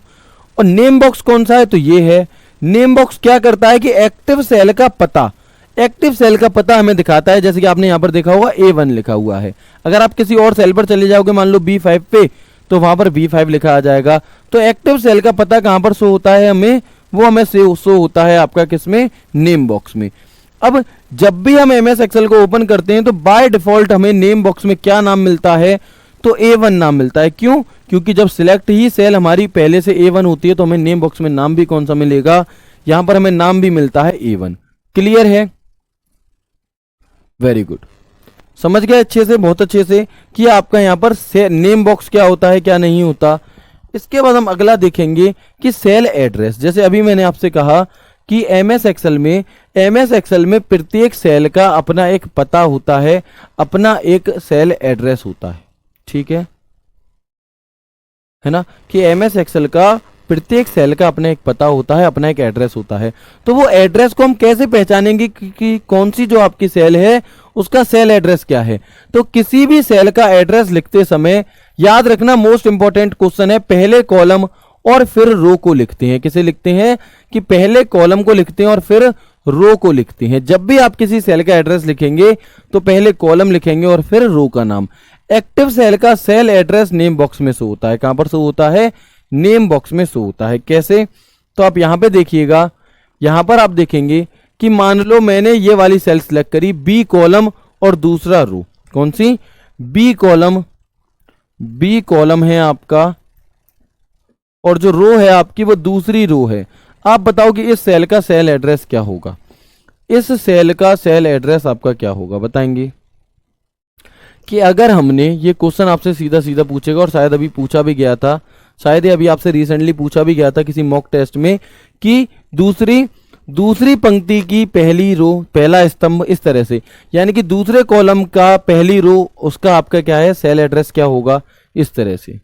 और नेम बॉक्स कौन सा है, तो ये है। नेम बॉक्स क्या करता है कि एक्टिव सेल का पता, एक्टिव सेल का पता हमें दिखाता है। जैसे कि आपने यहां पर देखा होगा A1 लिखा हुआ है। अगर आप किसी और सेल पर चले जाओगे, मान लो B5 पे, तो वहां पर B5 लिखा आ जाएगा। तो एक्टिव सेल का पता कहां पर शो होता है हमें, वो हमें शो होता है आपका किसमें, नेम बॉक्स में। अब जब भी हम एमएस एक्सेल को ओपन करते हैं तो बाय डिफॉल्ट हमें नेम बॉक्स में क्या नाम मिलता है, तो A1 नाम मिलता है। क्यों? क्योंकि जब सिलेक्ट ही सेल हमारी पहले से A1 होती है तो हमें नेम बॉक्स में नाम भी कौन सा मिलेगा, यहां पर हमें नाम भी मिलता है A1। क्लियर है? वेरी गुड, समझ गए अच्छे से, बहुत अच्छे से कि आपका यहां पर नेम बॉक्स क्या होता है क्या नहीं होता। इसके बाद हम अगला देखेंगे कि सेल एड्रेस। जैसे अभी मैंने आपसे कहा कि एमएस एक्सेल में प्रत्येक सेल का अपना एक पता होता है, अपना एक सेल एड्रेस होता है, ठीक है ना, कि एमएस एक्सेल का प्रत्येक सेल का अपना एक पता होता है, अपना एक एड्रेस होता है। तो वो एड्रेस को हम कैसे पहचानेंगे कि कौन सी जो आपकी सेल है उसका सेल एड्रेस क्या है? तो किसी भी सेल का एड्रेस लिखते समय याद रखना, मोस्ट इंपॉर्टेंट क्वेश्चन है, पहले कॉलम और फिर रो को लिखते हैं। किसे लिखते हैं? कि पहले कॉलम को लिखते हैं और फिर रो को लिखते हैं। जब भी आप किसी सेल का एड्रेस लिखेंगे तो पहले कॉलम लिखेंगे और फिर रो का नाम। एक्टिव सेल का सेल एड्रेस नेम बॉक्स में शो होता है। कहां पर शो होता है? नेम बॉक्स में शो होता है। कैसे? तो आप यहां पे देखिएगा, यहां पर आप देखेंगे कि मान लो मैंने ये वाली सेल सिलेक्ट करी, बी कॉलम और दूसरा रो। कौन सी? बी कॉलम है आपका और जो रो है आपकी वो दूसरी रो है। आप बताओ कि इस सेल का सेल एड्रेस क्या होगा? इस सेल का सेल एड्रेस आपका क्या होगा, बताएंगे? कि अगर हमने ये क्वेश्चन आपसे सीधा सीधा पूछेगा, और शायद अभी पूछा भी गया था, शायद ये अभी आपसे रिसेंटली पूछा भी गया था किसी मॉक टेस्ट में, कि दूसरी पंक्ति की पहली रो, पहला स्तंभ इस तरह से, यानी कि दूसरे कॉलम का पहली रो उसका आपका क्या है, सेल एड्रेस क्या होगा, इस तरह से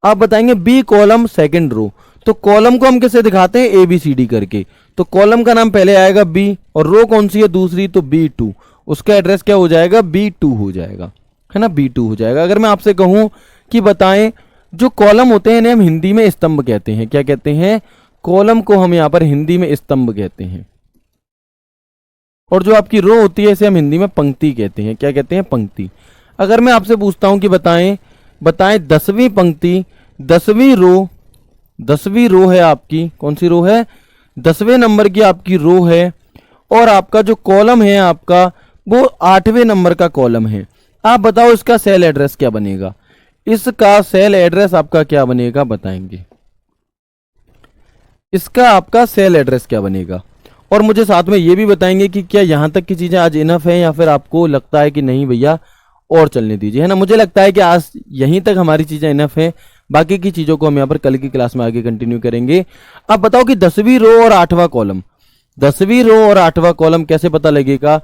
आप बताएंगे। बी कॉलम सेकंड रो, तो कॉलम को हम कैसे दिखाते हैं? ABCD करके। तो कॉलम का नाम पहले आएगा B और रो कौन सी है? दूसरी, तो B2, उसका एड्रेस क्या हो जाएगा? B2 हो जाएगा, है ना, B2 हो जाएगा। अगर मैं आपसे कहूं कि बताएं, जो कॉलम होते हैं इन्हें हम हिंदी में स्तंभ कहते हैं। क्या कहते हैं? कॉलम को हम यहां पर हिंदी में स्तंभ कहते हैं। और जो आपकी रो होती है इसे हम हिंदी में पंक्ति कहते हैं। क्या कहते हैं? पंक्ति। अगर मैं आपसे पूछता हूं कि बताएं 10वीं पंक्ति, 10वीं रो है आपकी, कौन सी रो है? 10वें नंबर की आपकी रो है, और आपका जो कॉलम है आपका वो 8वें नंबर का कॉलम है। आप बताओ इसका सेल एड्रेस क्या बनेगा? इसका सेल एड्रेस आपका क्या बनेगा, बताएंगे? इसका आपका सेल एड्रेस क्या बनेगा? और मुझे साथ में ये भी बताएंगे कि क्या यहां तक की चीजें आज इनफ है या फिर आपको लगता है कि नहीं भैया और चलने दीजिए, है ना। मुझे लगता है कि आज यहीं तक हमारी चीजें इनफ है, बाकी की चीजों को हम यहाँ पर कल की क्लास में आगे कंटिन्यू करेंगे। अब बताओ कि 10वीं रो और 8वां कॉलम, 10वीं रो और 8वां कॉलम कैसे पता लगेगा?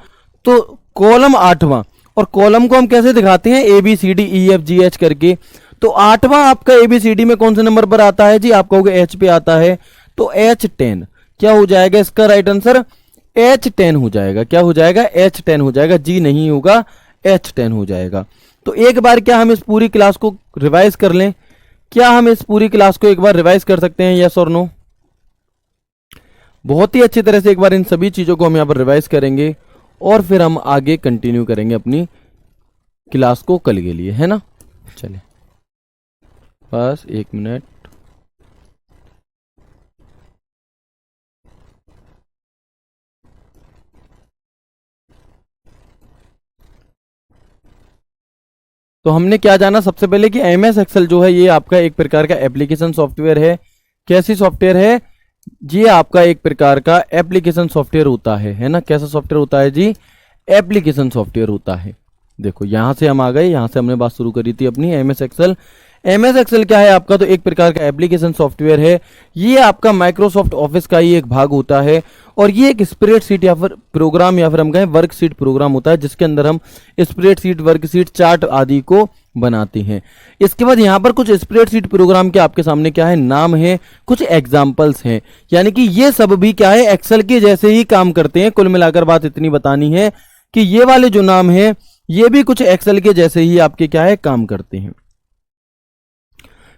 तो कॉलम 8वां, और कॉलम को हम कैसे दिखाते हैं? ABCDEFGH करके। तो 8वां आपका ABCD में कौन से नंबर पर आता है जी? आप कहोगे H पे आता है, तो H10 क्या हो जाएगा इसका राइट आंसर? H10 हो जाएगा। क्या हो जाएगा? H10 हो जाएगा, G नहीं होगा, H10 हो जाएगा। तो एक बार क्या हम इस पूरी क्लास को रिवाइज कर लें? क्या हम इस पूरी क्लास को एक बार रिवाइज कर सकते हैं, यस और नो? बहुत ही अच्छी तरह से एक बार इन सभी चीजों को हम यहां पर रिवाइज करेंगे और फिर हम आगे कंटिन्यू करेंगे अपनी क्लास को कल के लिए, है ना। चलिए बस 1 मिनट। तो हमने क्या जाना सबसे पहले कि एमएस एक्सेल जो है ये आपका एक प्रकार का एप्लीकेशन सॉफ्टवेयर है। कैसी सॉफ्टवेयर है? ये आपका एक प्रकार का एप्लीकेशन सॉफ्टवेयर होता है ना। कैसा सॉफ्टवेयर होता है जी? एप्लीकेशन सॉफ्टवेयर होता है। देखो यहां से हम आ गए, यहां से हमने बात शुरू करी थी अपनी एमएस एक्सेल। एमएस एक्सेल क्या है आपका? तो एक प्रकार का एप्लीकेशन सॉफ्टवेयर है। ये आपका माइक्रोसॉफ्ट ऑफिस का ही एक भाग होता है और ये एक स्प्रेडशीट या फिर प्रोग्राम या फिर हम कहें वर्कशीट प्रोग्राम होता है, जिसके अंदर हम स्प्रेडशीट, वर्कशीट, चार्ट आदि को बनाते हैं। इसके बाद यहाँ पर कुछ स्प्रेडशीट प्रोग्राम के आपके सामने क्या है, नाम है, कुछ एग्जाम्पल्स हैं, यानी कि ये सब भी क्या है, एक्सेल के जैसे ही काम करते हैं। कुल मिलाकर बात इतनी बतानी है कि ये वाले जो नाम है ये भी कुछ एक्सेल के जैसे ही आपके क्या है, काम करते हैं।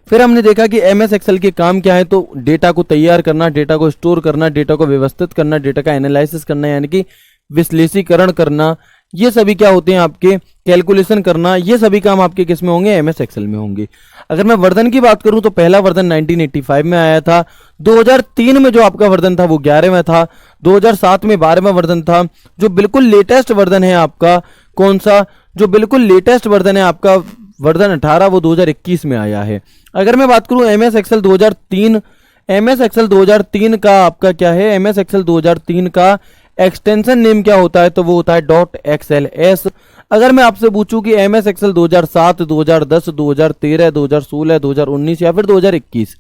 फिर हमने देखा कि एमएस एक्सेल के काम क्या है, तो डेटा को तैयार करना, डेटा को स्टोर करना, डेटा को व्यवस्थित करना, डेटा का एनालिसिस करना यानी कि विश्लेषीकरण करना, ये सभी क्या होते हैं आपके, कैलकुलेशन करना, ये सभी काम आपके किस में होंगे, एमएस एक्सेल में होंगे। अगर मैं वर्जन की बात करूं तो पहला वर्जन 1985 में आया था, 2003 में जो आपका वर्जन था वो 11वां था, 2007 में 12वां वर्जन था। जो बिल्कुल लेटेस्ट वर्जन है आपका कौन सा, जो बिल्कुल लेटेस्ट वर्जन है आपका वर्जन 18 वो 2021 में आया है। अगर मैं बात करूं MS Excel 2003, MS Excel 2003 का आपका क्या है, MS Excel 2003 का एक्सटेंशन नेम क्या होता है, तो वो होता है .xls। अगर मैं आपसे पूछूं कि MS Excel 2007, 2010, 2013, 2016, 2019 या फिर 2021,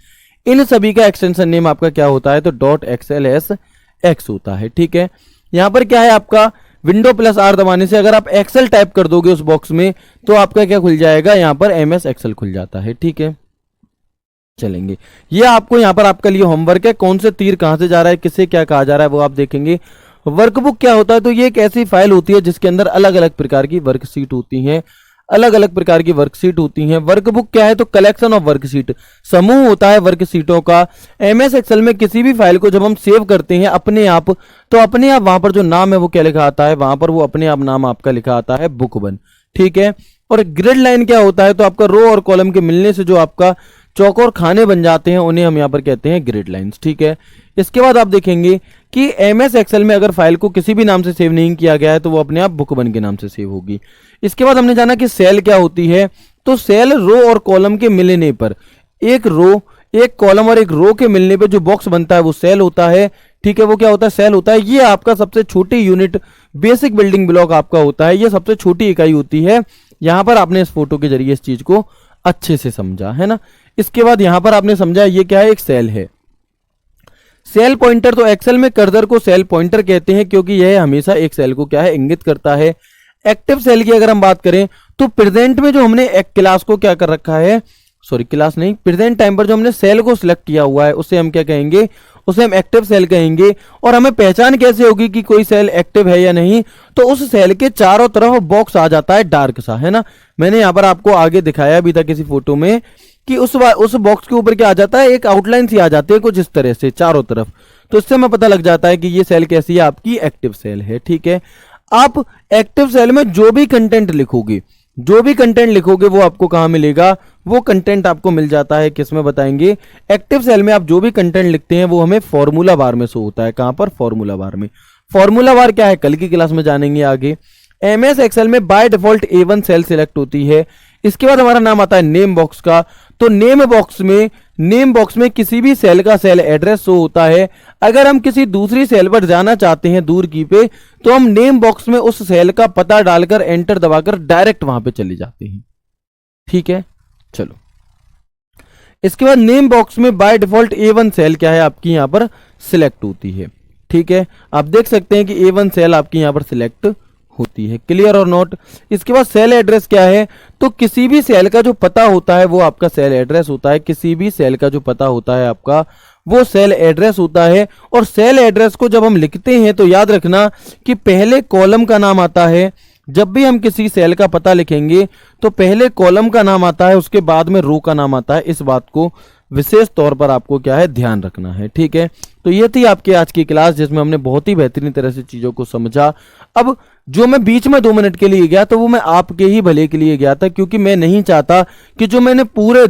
इन सभी का एक्सटेंशन नेम आपका क्या होता है, तो .xlsx होता है। ठीक है, यहां पर क्या है आपका विंडो प्लस आर दबाने से अगर आप एक्सेल टाइप कर दोगे उस बॉक्स में तो आपका क्या खुल जाएगा, यहां पर MS Excel खुल जाता है। ठीक है, चलेंगे, ये आपको यहां पर आपके लिए होमवर्क है, कौन से तीर कहां से जा रहा है, किसे क्या कहा जा रहा है वो आप देखेंगे। वर्कबुक क्या होता है, तो ये एक ऐसी फाइल होती है जिसके अंदर अलग अलग प्रकार की वर्कशीट होती हैं, अलग अलग प्रकार की वर्कशीट होती हैं। वर्कबुक क्या है, तो कलेक्शन ऑफ वर्कशीट, समूह होता है वर्कशीटों का। MS Excel में किसी भी फाइल को जब हम सेव करते हैं अपने आप, तो अपने आप वहां पर जो नाम है वो क्या लिखा आता है, वहां पर वो अपने आप नाम आपका लिखा आता है बुक 1। ठीक है, और ग्रिड लाइन क्या होता है, तो आपका रो और कॉलम के मिलने से जो आपका चौकोर खाने बन जाते हैं उन्हें हम यहाँ पर कहते हैं ग्रिड लाइंस। ठीक है, इसके बाद आप देखेंगे कि MS Excel में अगर फाइल को किसी भी नाम से सेव नहीं किया गया है तो वो अपने आप बुक 1 के नाम से सेव होगी। इसके बाद हमने जाना कि सेल क्या होती है, तो सेल रो और कॉलम के मिलने पर, एक रो, एक कॉलम और एक रो के मिलने पर जो बॉक्स बनता है वो सेल होता है। ठीक है, वो क्या होता है, सेल होता है। ये आपका सबसे छोटी यूनिट, बेसिक बिल्डिंग ब्लॉक आपका होता है, ये सबसे छोटी इकाई होती है। यहां पर आपने इस फोटो के जरिए इस चीज को अच्छे से समझा है ना। इसके बाद यहां पर आपने समझा ये क्या है, एक सेल है। सेल पॉइंटर, तो एक्सेल में कर्सर को सेल पॉइंटर कहते हैं क्योंकि यह हमेशा एक सेल को क्या है, इंगित करता है। एक्टिव सेल की अगर हम बात करें तो प्रेजेंट में जो हमने एक क्लास को क्या कर रखा है, सॉरी क्लास नहीं, प्रेजेंट टाइम पर जो हमने सेल को सिलेक्ट किया हुआ है उसे हम क्या कहेंगे, उसे हम एक्टिव सेल कहेंगे। और हमें पहचान कैसे होगी कि कोई सेल एक्टिव है या नहीं, तो उस सेल के चारों तरफ बॉक्स आ जाता है डार्क सा, है ना। मैंने यहां पर आपको आगे दिखाया भी था किसी फोटो में कि उस बॉक्स के ऊपर क्या आ जाता है, एक आउटलाइन सी आ जाती है कुछ इस तरह से चारों तरफ, तो इससे हमें पता लग जाता है कि ये सेल कैसी है, आपकी एक्टिव सेल है। ठीक है, आप एक्टिव सेल में जो भी कंटेंट लिखोगे, जो भी कंटेंट लिखोगे वो आपको कहां मिलेगा, वो कंटेंट आपको मिल जाता है किसमें बताएंगे, एक्टिव सेल में। आप जो भी कंटेंट लिखते हैं वो हमें फॉर्मूला बार में शो होता है। कहां पर, फॉर्मूला बार में। फॉर्मूला बार क्या है, कल की क्लास में जानेंगे आगे। MS Excel में by default A1 cell select होती है। इसके बाद हमारा नाम आता है नेम बॉक्स का, तो नेम बॉक्स में किसी भी सेल का सेल एड्रेस शो होता है। अगर हम किसी दूसरी सेल पर जाना चाहते हैं दूर की पे, तो हम नेम बॉक्स में उस सेल का पता डालकर एंटर दबाकर डायरेक्ट वहां पे चले जाते हैं। ठीक है, चलो इसके बाद नेम बॉक्स में बाय डिफॉल्ट A1 सेल क्या है, आपकी यहां पर सिलेक्ट होती है। ठीक है, आप देख सकते हैं कि A1 सेल आपकी यहां पर सिलेक्ट होती है, क्लियर और नोट। इसके बाद सेल एड्रेस क्या है, तो किसी भी सेल का जो पता होता है वो आपका सेल एड्रेस होता है। किसी भी सेल का जो पता होता है आपका वो सेल एड्रेस होता है। और सेल एड्रेस को जब हम लिखते हैं तो याद रखना कि पहले कॉलम का नाम आता है। जब भी हम किसी सेल का पता लिखेंगे तो पहले कॉलम का नाम आता है, उसके बाद में रो का नाम आता है। इस बात को विशेष तौर पर आपको क्या है, ध्यान रखना है। ठीक है, तो ये थी आपकी आज की क्लास जिसमें हमने बहुत ही बेहतरीन तरह से चीजों को समझा। अब जो मैं बीच में 2 मिनट के लिए गया तो वो मैं आपके ही भले के लिए गया था, क्योंकि मैं नहीं चाहता कि जो मैंने पूरे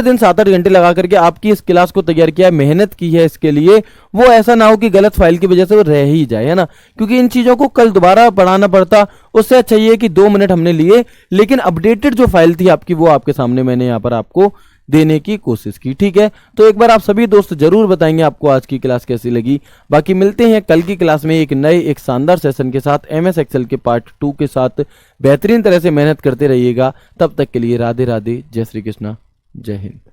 दिन 7-8 घंटे लगा करके आपकी इस क्लास को तैयार किया, मेहनत की है इसके लिए, वो ऐसा ना हो कि गलत फाइल की वजह से वो रह ही जाए, है ना। क्योंकि इन चीजों को कल दोबारा पढ़ाना पड़ता, उससे अच्छा ये कि 2 मिनट हमने लिए, लेकिन अपडेटेड जो फाइल थी आपकी वो आपके सामने मैंने यहाँ पर आपको देने की कोशिश की। ठीक है, तो एक बार आप सभी दोस्त जरूर बताएंगे आपको आज की क्लास कैसी लगी। बाकी मिलते हैं कल की क्लास में एक शानदार सेशन के साथ, MS Excel के पार्ट 2 के साथ। बेहतरीन तरह से मेहनत करते रहिएगा। तब तक के लिए राधे राधे, जय श्री कृष्णा, जय हिंद।